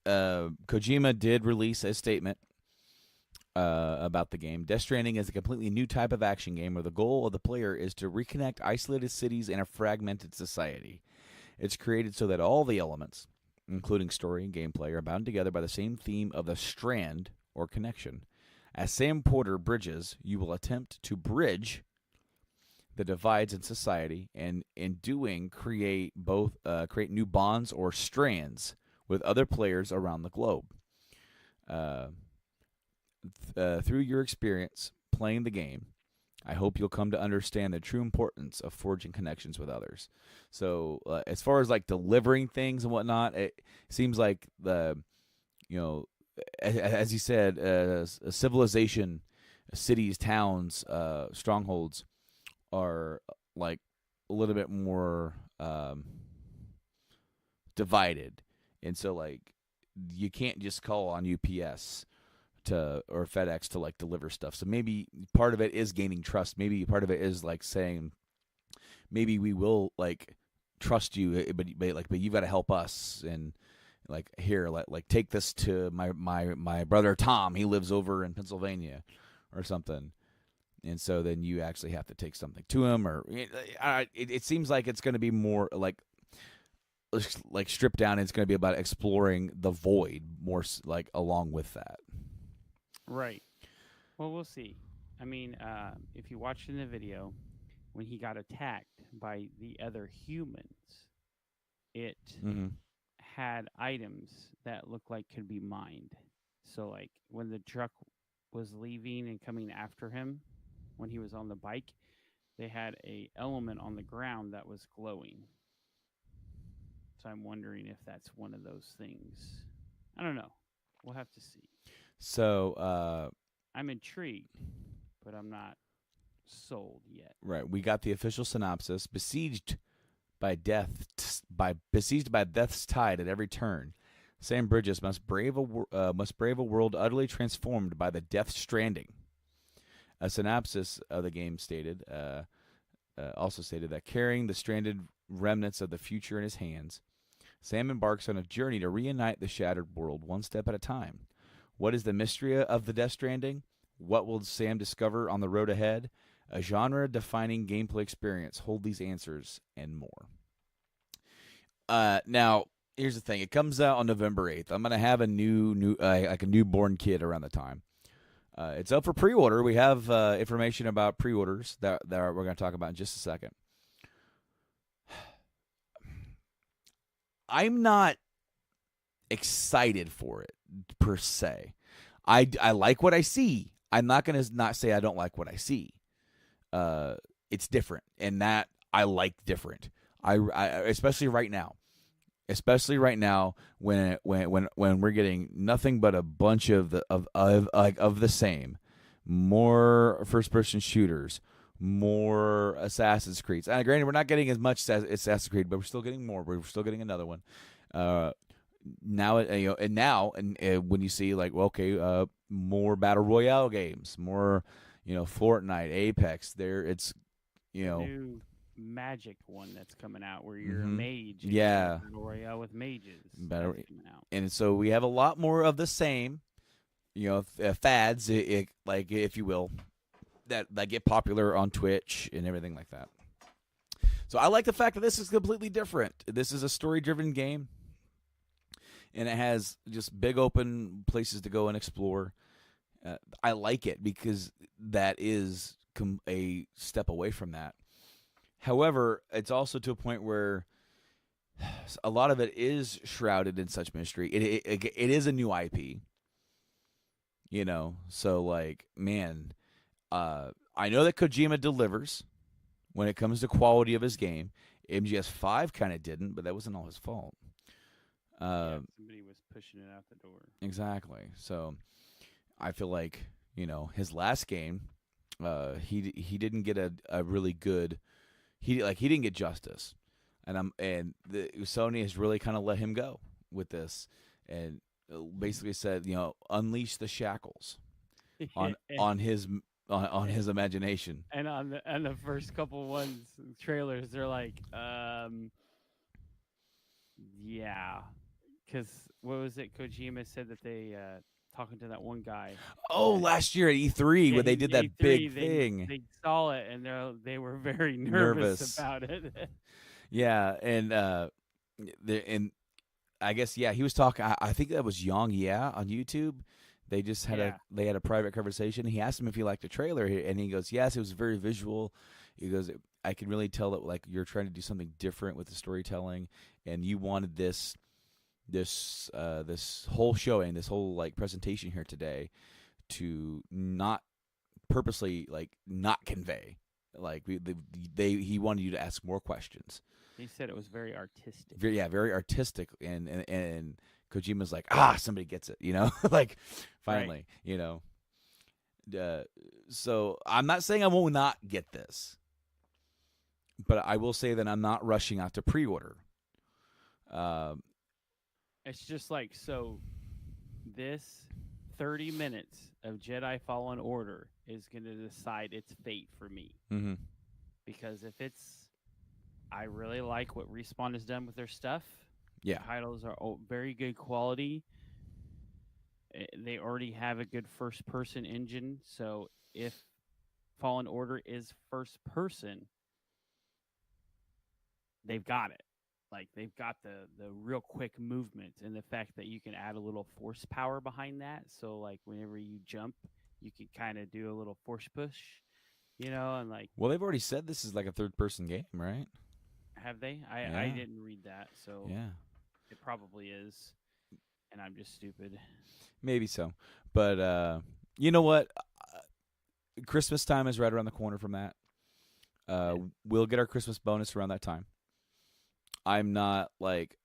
A: Kojima did release a statement about the game. Death Stranding is a completely new type of action game where the goal of the player is to reconnect isolated cities in a fragmented society. It's created so that all the elements, including story and gameplay, are bound together by the same theme of the strand or connection. As Sam Porter bridges, you will attempt to bridge the divides in society, and in doing, create new bonds or strands with other players around the globe. Through your experience playing the game, I hope you'll come to understand the true importance of forging connections with others. So, as far as like delivering things and whatnot, it seems like as you said, a civilization, cities, towns, strongholds are like a little bit more divided, and so like you can't just call on UPS or FedEx to like deliver stuff. So maybe part of it is gaining trust. Maybe part of it is like saying, maybe we will like trust you, but you've got to help us, and like here, like take this to my brother Tom. He lives over in Pennsylvania, or something. And so then you actually have to take something to him, or it seems like it's going to be more like stripped down. It's going to be about exploring the void more, like along with that.
B: Right. Well, we'll see. I mean, if you watched in the video, when he got attacked by the other humans, it had items that looked like could be mined. So, like, when the truck was leaving and coming after him, when he was on the bike, they had a element on the ground that was glowing. So I'm wondering if that's one of those things. I don't know. We'll have to see.
A: So
B: I'm intrigued, but I'm not sold yet.
A: Right. We got the official synopsis. Besieged by death's tide at every turn, Sam Bridges must brave a world utterly transformed by the Death Stranding. A synopsis of the game also stated that carrying the stranded remnants of the future in his hands, Sam embarks on a journey to reunite the shattered world one step at a time. What is the mystery of the Death Stranding? What will Sam discover on the road ahead? A genre-defining gameplay experience. Hold these answers and more. Now, here's the thing. It comes out on November 8th. I'm gonna have a new like a newborn kid around the time. It's up for pre-order. We have information about pre-orders that we're going to talk about in just a second. I'm not excited for it per se. I like what I see. I'm not going to not say I don't like what I see. It's different, and that I like different. I especially right now. Especially right now, when we're getting nothing but a bunch of the same, more first person shooters, more Assassin's Creed. Granted, we're not getting as much as Assassin's Creed, but we're still getting more. We're still getting another one. Now when you see like, well, okay, more battle royale games, more Fortnite, Apex. It's
B: New Magic one that's coming out where you're a mage. And
A: Yeah.
B: Battle Royale with mages.
A: Battle-
B: That's coming out.
A: And so we have a lot more of the same, fads, like if you will, that get popular on Twitch and everything like that. So I like the fact that this is completely different. This is a story-driven game, and it has just big open places to go and explore. I like it because that is a step away from that. However, it's also to a point where a lot of it is shrouded in such mystery. It is a new IP, So like, man, I know that Kojima delivers when it comes to quality of his game. MGS5 kind of didn't, but that wasn't all his fault.
B: Somebody was pushing it out the door.
A: Exactly. So I feel like his last game, he didn't get a really good. He didn't get justice, and Sony has really kind of let him go with this, and basically said, unleash the shackles on his imagination.
B: And on the first couple trailers, they're like, yeah, because what was it? Kojima said that they talking to that one guy.
A: Oh, last year at E3 where they did that
B: E3,
A: big thing.
B: They saw it and they were very nervous about it.
A: Yeah, and I guess he was talking. I think that was Young on YouTube. They just had a private conversation. He asked him if he liked the trailer, and he goes, "Yes, it was very visual." He goes, "I can really tell that like you're trying to do something different with the storytelling, and you wanted this whole showing, this whole like presentation here today, to not purposely like not convey. Like he wanted you to ask more questions."
B: He said it was very artistic.
A: Very artistic, and Kojima's like, somebody gets it, like finally, so I'm not saying I will not get this, but I will say that I'm not rushing out to pre-order.
B: It's just like, so this 30 minutes of Jedi Fallen Order is going to decide its fate for me.
A: Mm-hmm.
B: Because if I really like what Respawn has done with their stuff.
A: Yeah.
B: The titles are very good quality. They already have a good first-person engine, so if Fallen Order is first-person, they've got it. Like, they've got the real quick movement and the fact that you can add a little force power behind that. So, like, whenever you jump, you can kind of do a little force push, and like...
A: Well, they've already said this is like a third-person game, right?
B: Have they? I didn't read that, so...
A: Yeah.
B: It probably is, and I'm just stupid.
A: Maybe so. But you know what? Christmas time is right around the corner from that. We'll get our Christmas bonus around that time. I'm not like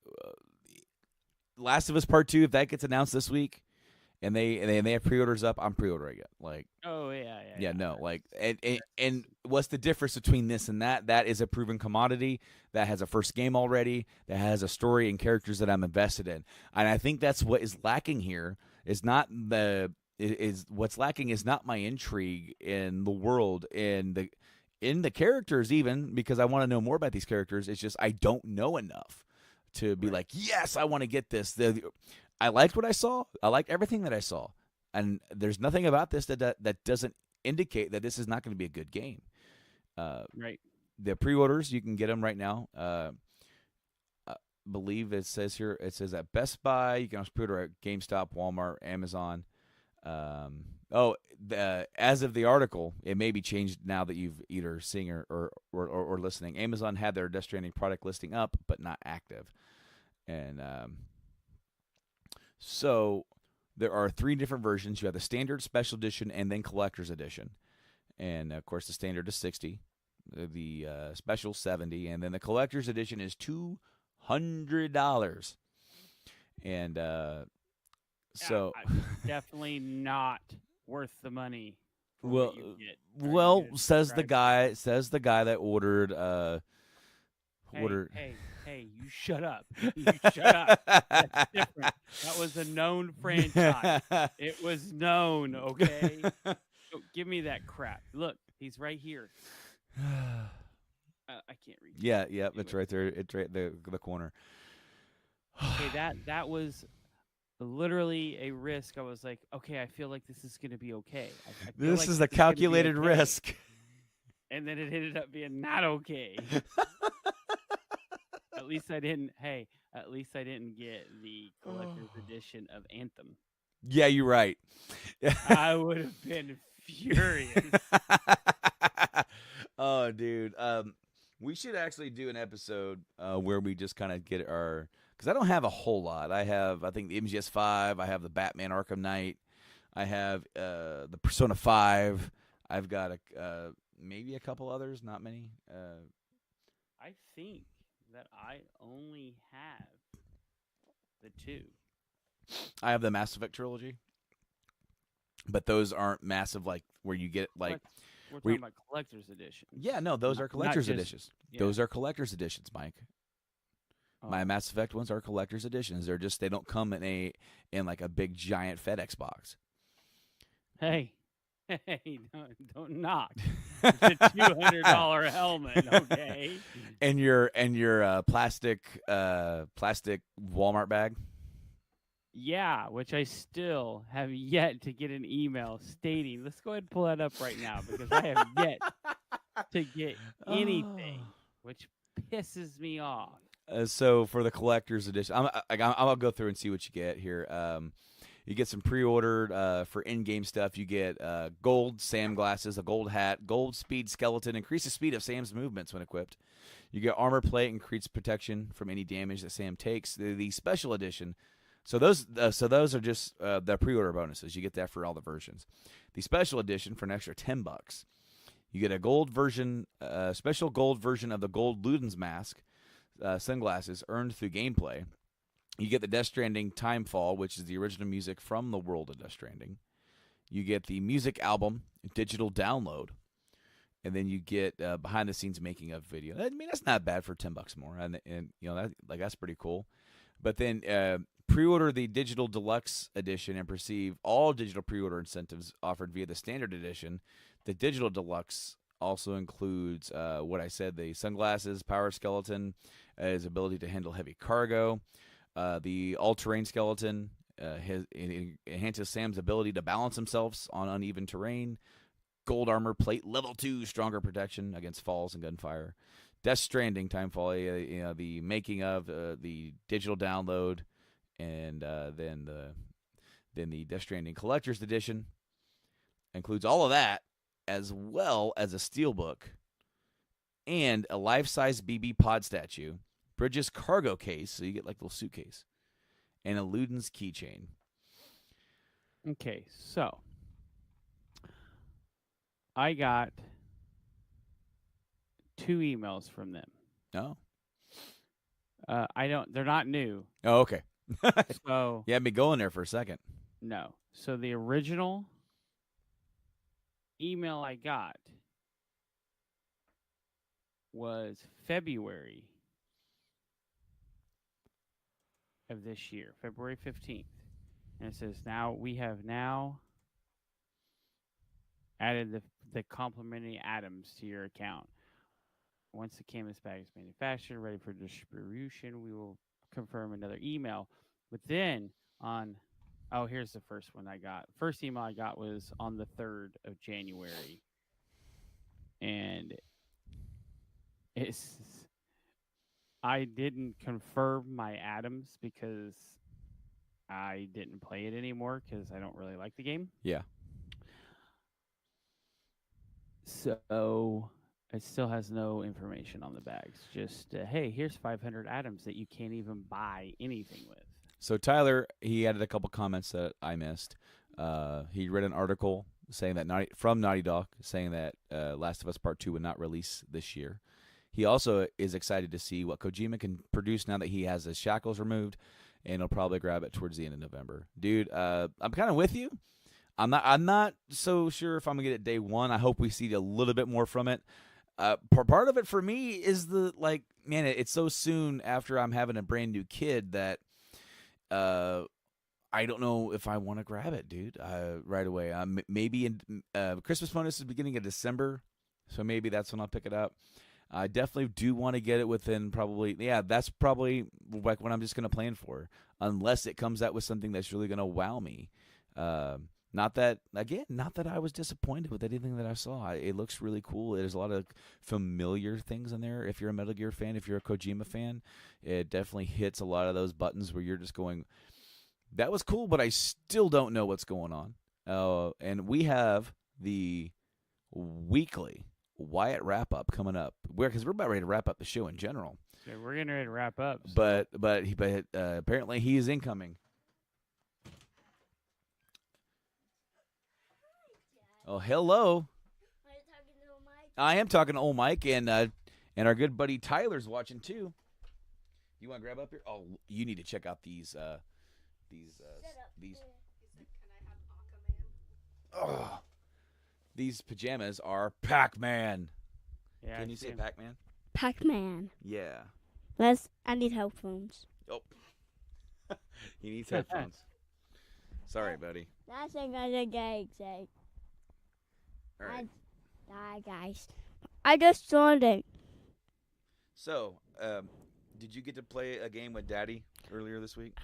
A: Last of Us Part 2, if that gets announced this week and they have pre-orders up, I'm pre-ordering it. Like,
B: oh yeah.
A: No, like, and what's the difference between this and that? That is a proven commodity that has a first game already, that has a story and characters that I'm invested in, and I think that's what is lacking here. What's lacking is not my intrigue in the world, in the characters, even because I want to know more about these characters. It's just I don't know enough to be like, yes, I want to get this. I liked what I saw. I liked everything that I saw. And there's nothing about this that doesn't indicate that this is not going to be a good game.
B: Right.
A: The pre-orders, you can get them right now. believe it says here. It says at Best Buy. You can also pre-order at GameStop, Walmart, Amazon. As of the article, it may be changed now that you've either seen or listening. Amazon had their Death Stranding product listing up, but not active. And so there are 3 different versions. You have the standard, special edition, and then collector's edition. And of course, the standard is $60, the special $70, and then the collector's edition is $200. And so
B: definitely not worth the money. For
A: well,
B: what you get.
A: well,
B: You
A: says the
B: describe it.
A: guy that ordered
B: Hey, you shut up. You shut up. That's different. That was a known franchise. It was known, okay? Don't give me that crap. Look, he's right here. I can't read.
A: Yeah, it's right there. It's right the corner.
B: Okay, that was literally a risk. I was like, okay, I feel like this is going to be okay. I feel
A: This
B: like
A: is a
B: gonna be
A: calculated
B: okay.
A: risk.
B: And then it ended up being not okay. At least I didn't. Hey, at least I didn't get the collector's edition of Anthem.
A: Yeah, you're right.
B: I would have been furious.
A: Oh, dude. We should actually do an episode where we just kind of get our, because I don't have a whole lot. I think the MGS5. I have the Batman Arkham Knight. I have the Persona 5. I've got maybe a couple others, not many.
B: I think that I only have the 2.
A: I have the Mass Effect trilogy, but those aren't massive like where you get like.
B: We're talking about collector's edition.
A: Yeah, no, those are collector's editions.
B: Yeah.
A: Those are collector's editions, Mike. My Mass Effect ones are collector's editions. They don't come in like a big giant FedEx box.
B: Hey, don't knock. It's a $200 helmet, okay?
A: And your plastic Walmart bag.
B: Yeah, which I still have yet to get an email stating. Let's go ahead and pull that up right now because I have yet to get anything, which pisses me off.
A: So for the collector's edition, I'll go through and see what you get here. You get some pre-ordered for in-game stuff. You get gold Sam glasses, a gold hat, gold speed skeleton, increases speed of Sam's movements when equipped. You get armor plate, increased protection from any damage that Sam takes. The special edition. So those are just the pre-order bonuses. You get that for all the versions. The special edition for an extra $10. You get a gold version, special gold version of the gold Luden's mask, sunglasses earned through gameplay. You get the Death Stranding Timefall, which is the original music from the world of Death Stranding. You get the music album digital download, and then you get behind the scenes making of video. I mean, that's not bad for $10 more, and you know that's pretty cool. But then pre-order the digital deluxe edition and receive all digital pre-order incentives offered via the standard edition. The digital deluxe also includes what I said: the sunglasses, power skeleton, his ability to handle heavy cargo. The all-terrain skeleton enhances Sam's ability to balance himself on uneven terrain. Gold armor plate, level 2, stronger protection against falls and gunfire. Death Stranding Timefall, the making of the digital download, and then the Death Stranding Collector's Edition includes all of that, as well as a steelbook and a life-size BB pod statue. Bridges cargo case, so you get like a little suitcase, and a Luden's keychain.
B: Okay, so I got 2 emails from them.
A: Oh.
B: They're not new.
A: Oh, okay.
B: So
A: You had me going there for a second.
B: no. So the original email I got was February of this year, February 15th. And it says, we have added the complimentary items to your account. Once the canvas bag is manufactured, ready for distribution, we will confirm another email. But then here's the first one I got. First email I got was on the 3rd of January. And I didn't confirm my Adams because I didn't play it anymore because I don't really like the game.
A: Yeah.
B: So it still has no information on the bags. Just hey, here's 500 atoms that you can't even buy anything with.
A: So Tyler, he added a couple comments that I missed. He read an article saying that from Naughty Dog saying that Last of Us Part 2 would not release this year. He also is excited to see what Kojima can produce now that he has his shackles removed, and he'll probably grab it towards the end of November. Dude, I'm kind of with you. I'm not so sure if I'm gonna get it day one. I hope we see a little bit more from it. Part of it for me is man, it's so soon after I'm having a brand new kid that I don't know if I want to grab it, dude. Right away. Maybe in Christmas bonus is beginning of December, so maybe that's when I'll pick it up. I definitely do want to get it within that's probably like what I'm just going to plan for, unless it comes out with something that's really going to wow me. Not that I was disappointed with anything that I saw. It looks really cool. There's a lot of familiar things in there. If you're a Metal Gear fan, if you're a Kojima fan, it definitely hits a lot of those buttons where you're just going, that was cool, but I still don't know what's going on. And we have the weekly Wyatt wrap up coming up. Because we're about ready to wrap up the show in general.
B: So we're getting ready to wrap up. So.
A: But apparently he is incoming. Oh, hello.
G: Are you talking to Mike?
A: I am talking to old Mike, and our good buddy Tyler's watching too. You want to grab up here? Oh, you need to check out these.
G: Shut up.
A: Oh, these pajamas are Pac-Man.
B: Yeah,
A: Can you say Pac-Man?
G: Pac-Man.
A: Yeah.
G: I need headphones.
A: Oh. He needs headphones. Sorry, buddy.
G: That's a good gag.
A: All right.
G: Hi, guys. I just joined it.
A: So, did you get to play a game with Daddy earlier this week?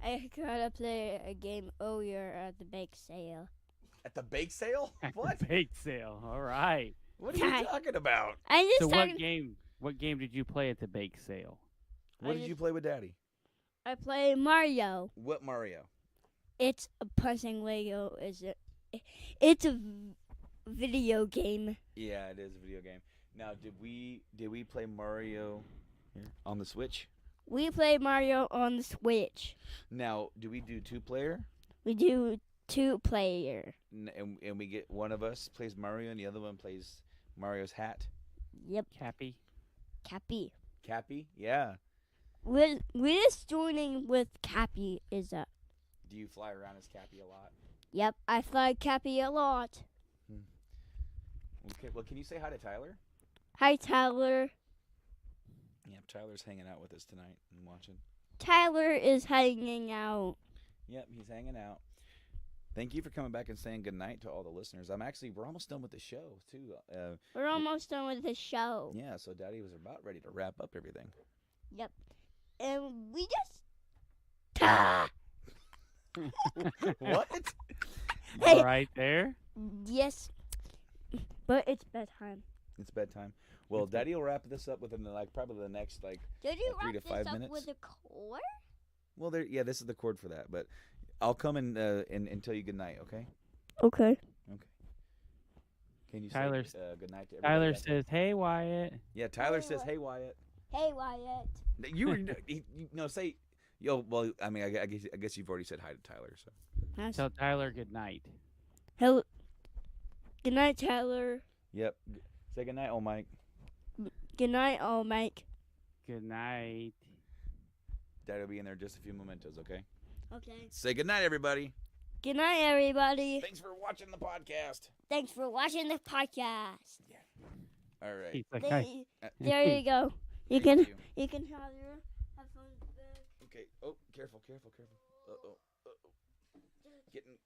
G: I got to play a game earlier at the bake sale.
A: At the bake sale? What?
B: Bake sale. All right.
A: What are you talking about?
G: I just
B: So
G: talking,
B: what game did you play at the bake sale?
A: What did you play with Daddy?
G: I play Mario.
A: What Mario?
G: It's a pressing Lego. It's a video game.
A: Yeah, it is a video game. Now, did we play Mario on the Switch?
G: We play Mario on the Switch.
A: Now, do we do 2-player?
G: We do 2-player.
A: And we get one of us plays Mario and the other one plays Mario's hat?
G: Yep.
B: Cappy.
G: Cappy.
A: Cappy? Yeah.
G: We're just joining with Cappy.
A: Do you fly around as Cappy a lot?
G: Yep, I fly Cappy a lot.
A: Okay, well, can you say hi to Tyler?
G: Hi, Tyler.
A: Yeah, Tyler's hanging out with us tonight and watching.
G: Tyler is hanging out.
A: Yep, he's hanging out. Thank you for coming back and saying goodnight to all the listeners. We're almost done with the show, too.
G: We're almost done with the show.
A: Yeah, so Daddy was about ready to wrap up everything.
G: Yep. And we just...
A: What?
B: All right there.
G: Yes. But it's bedtime.
A: It's bedtime. Well, Daddy will wrap this up within probably the next
G: Did you
A: 3
G: wrap
A: to
G: this
A: 5
G: up
A: minutes.
G: with a cord?
A: Well, this is the cord for that, but I'll come and tell you goodnight, okay?
G: Okay.
A: Okay. Can you
B: Tyler-
A: say goodnight to everybody?
B: Tyler
A: out there?
B: says, "Hey Wyatt."
A: Yeah, Tyler
G: Hey,
A: says,
G: Wyatt.
A: "Hey Wyatt."
G: Hey, Wyatt.
A: Say, yo. Well, I mean, I guess you've already said hi to Tyler, so.
B: Tell Tyler good night.
G: Hello. Good night, Tyler.
A: Yep. Say goodnight, old Mike.
G: Good night, all Mike.
B: Good night.
A: Daddy will be in there just a few mementos, okay?
G: Okay.
A: Say goodnight, everybody.
G: Good night, everybody.
A: Thanks for watching the podcast.
G: Thanks for watching the podcast.
A: All right.
B: He's like, "Hi."
G: There you go. You
A: Thank
G: can have your headphones back.
A: Okay. Oh, careful. Uh-oh. Getting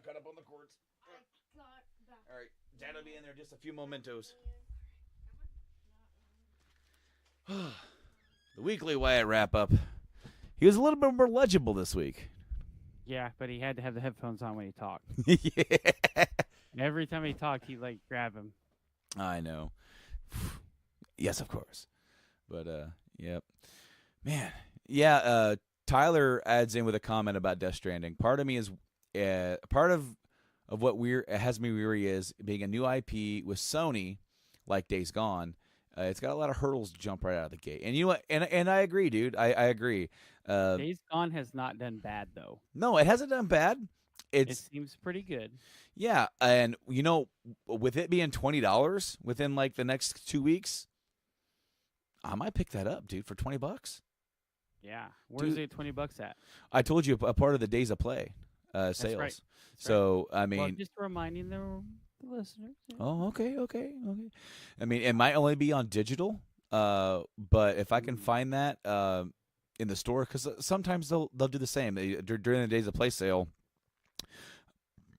A: caught up on the cords. All right. Dad will be in there just a few mementos. The weekly Wyatt wrap-up. He was a little bit more legible this week.
B: Yeah, but he had to have the headphones on when he talked.
A: Yeah.
B: Every time he talked, he'd like grab him.
A: I know. Yes, of course. But Yep. Man. Yeah. Tyler adds in with a comment about Death Stranding. Part of me is part of what has me weary is being a new IP with Sony, like Days Gone. It's got a lot of hurdles to jump right out of the gate. And you know what? And I agree, dude. I agree.
B: Days Gone has not done bad though.
A: No, it hasn't done bad.
B: It seems pretty good.
A: Yeah, and with it being $20 within like the next 2 weeks, I might pick that up, dude, for $20.
B: Yeah, where's it $20 at?
A: I told you a part of the Days of Play sales.
B: That's right.
A: So I mean,
B: well, just reminding the listeners. Yeah.
A: oh, okay. I mean, it might only be on digital, but if I can find that in the store, because sometimes they'll do the same. During the Days of Play sale,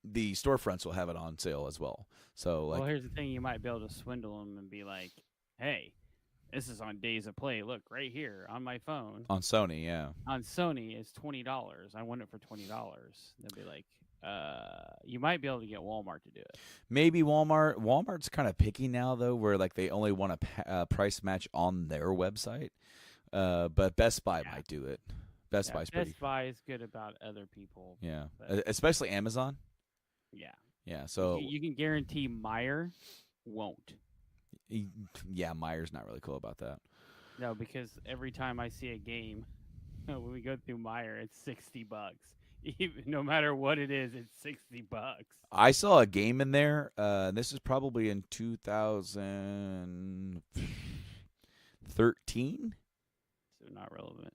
A: the storefronts will have it on sale as well. So, like,
B: well, here's the thing: you might be able to swindle them and be like, "Hey, this is on Days of Play. Look right here on my phone."
A: On Sony, yeah.
B: On Sony, it's $20. I want it for $20. They'll be like, you might be able to get Walmart to do it.
A: Maybe Walmart. Walmart's kind of picky now, though, where like they only want a price match on their website. But Best Buy might do it. Best
B: Buy is good about other people.
A: Yeah,
B: but
A: especially Amazon.
B: Yeah.
A: Yeah. So
B: you can guarantee Meijer won't.
A: Yeah, Meyer's not really cool about that.
B: No, because every time I see a game, when we go through Meijer, it's $60. Even no matter what it is, it's $60.
A: I saw a game in there. This is probably in 2013.
B: So not relevant.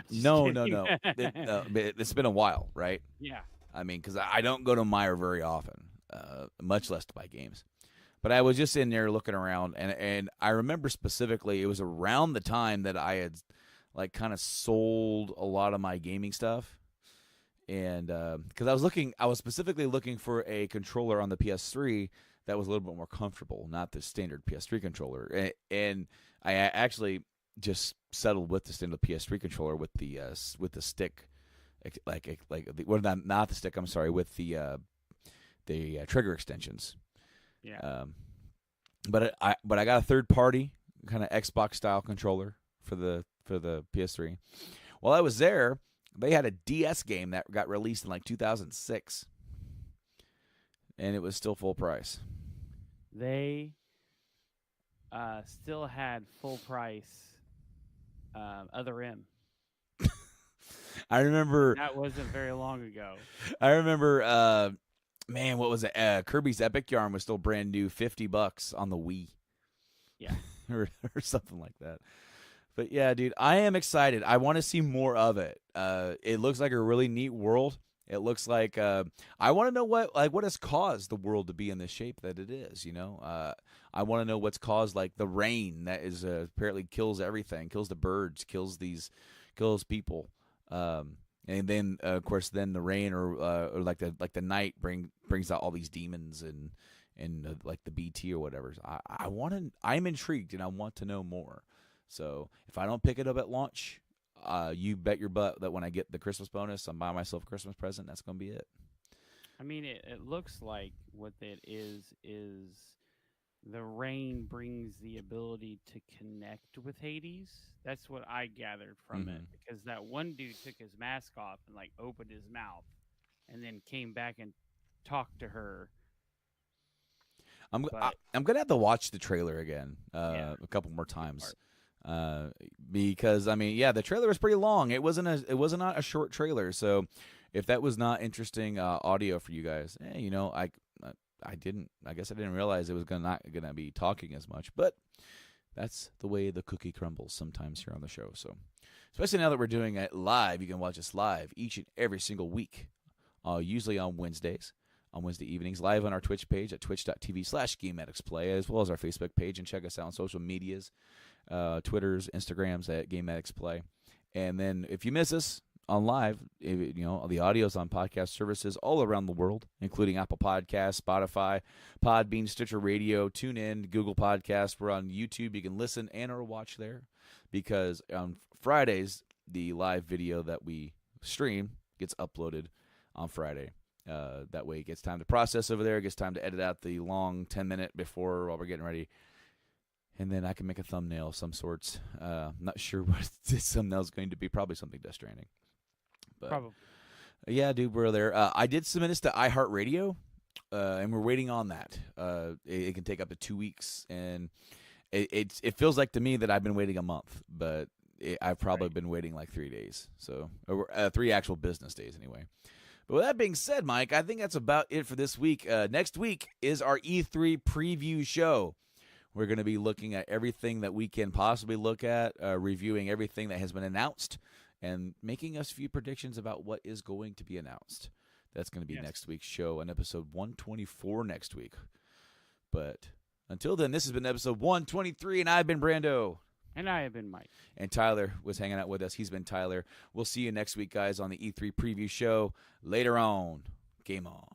A: No. It's been a while, right?
B: Yeah.
A: I mean, because I don't go to Meijer very often, much less to buy games. But I was just in there looking around, and I remember specifically it was around the time that I had like kind of sold a lot of my gaming stuff. And because I was specifically looking for a controller on the PS3 that was a little bit more comfortable, not the standard PS3 controller. And I actually just settled with the standard PS3 controller with the stick, not the stick. I'm sorry, with the trigger extensions.
B: Yeah.
A: But I got a third party kind of Xbox style controller for the PS3. While I was there, they had a DS game that got released in like 2006, and it was still full price.
B: They still had full price Other M.
A: I remember
B: that wasn't very long ago.
A: I remember, man, what was it? Kirby's Epic Yarn was still brand new, $50 on the Wii.
B: Yeah,
A: or something like that. But yeah, dude, I am excited. I want to see more of it. It looks like a really neat world. It looks like I want to know what has caused the world to be in the shape that it is. I want to know what's caused like the rain that is apparently kills everything, kills the birds, kills people. And then of course, then the rain or like the night brings out all these demons and like the BT or whatever. I'm intrigued and I want to know more. So if I don't pick it up at launch, you bet your butt that when I get the Christmas bonus, I'm buying myself a Christmas present. That's going to be it.
B: I mean, it looks like what it is the rain brings the ability to connect with Hades. That's what I gathered from it. Because that one dude took his mask off and like opened his mouth and then came back and talked to her.
A: I'm gonna have to watch the trailer again a couple more times. Because I mean, yeah, the trailer was pretty long. It wasn't a short trailer. So if that was not interesting audio for you guys, I guess I didn't realize it was not gonna be talking as much. But that's the way the cookie crumbles sometimes here on the show. So especially now that we're doing it live, you can watch us live each and every single week. Usually on Wednesdays. On Wednesday evenings, live on our Twitch page at twitch.tv/GameAddictsPlay, as well as our Facebook page, and check us out on social medias, Twitters, Instagrams at GameAddictsPlay. And then if you miss us on live, the audio's on podcast services all around the world, including Apple Podcasts, Spotify, Podbean, Stitcher Radio, TuneIn, Google Podcasts. We're on YouTube. You can listen and or watch there, because on Fridays, the live video that we stream gets uploaded on Friday. That way it gets time to process over there. It gets time to edit out the long 10-minute before while we're getting ready. And then I can make a thumbnail of some sorts. Not sure what this thumbnail is going to be. Probably something Death Stranding. But,
B: Probably.
A: Yeah, dude, we're there. I did submit this to iHeartRadio, and we're waiting on that. It can take up to 2 weeks, and it feels like to me that I've been waiting a month, but I've probably been waiting like 3 days. So 3 actual business days anyway. But with that being said, Mike, I think that's about it for this week. Next week is our E3 preview show. We're going to be looking at everything that we can possibly look at, reviewing everything that has been announced, and making us a few predictions about what is going to be announced. That's going to be next week's show, and episode 124 next week. But until then, this has been episode 123, and I've been Brando.
B: And I have been Mike.
A: And Tyler was hanging out with us. He's been Tyler. We'll see you next week, guys, on the E3 preview show. Later on. Game on.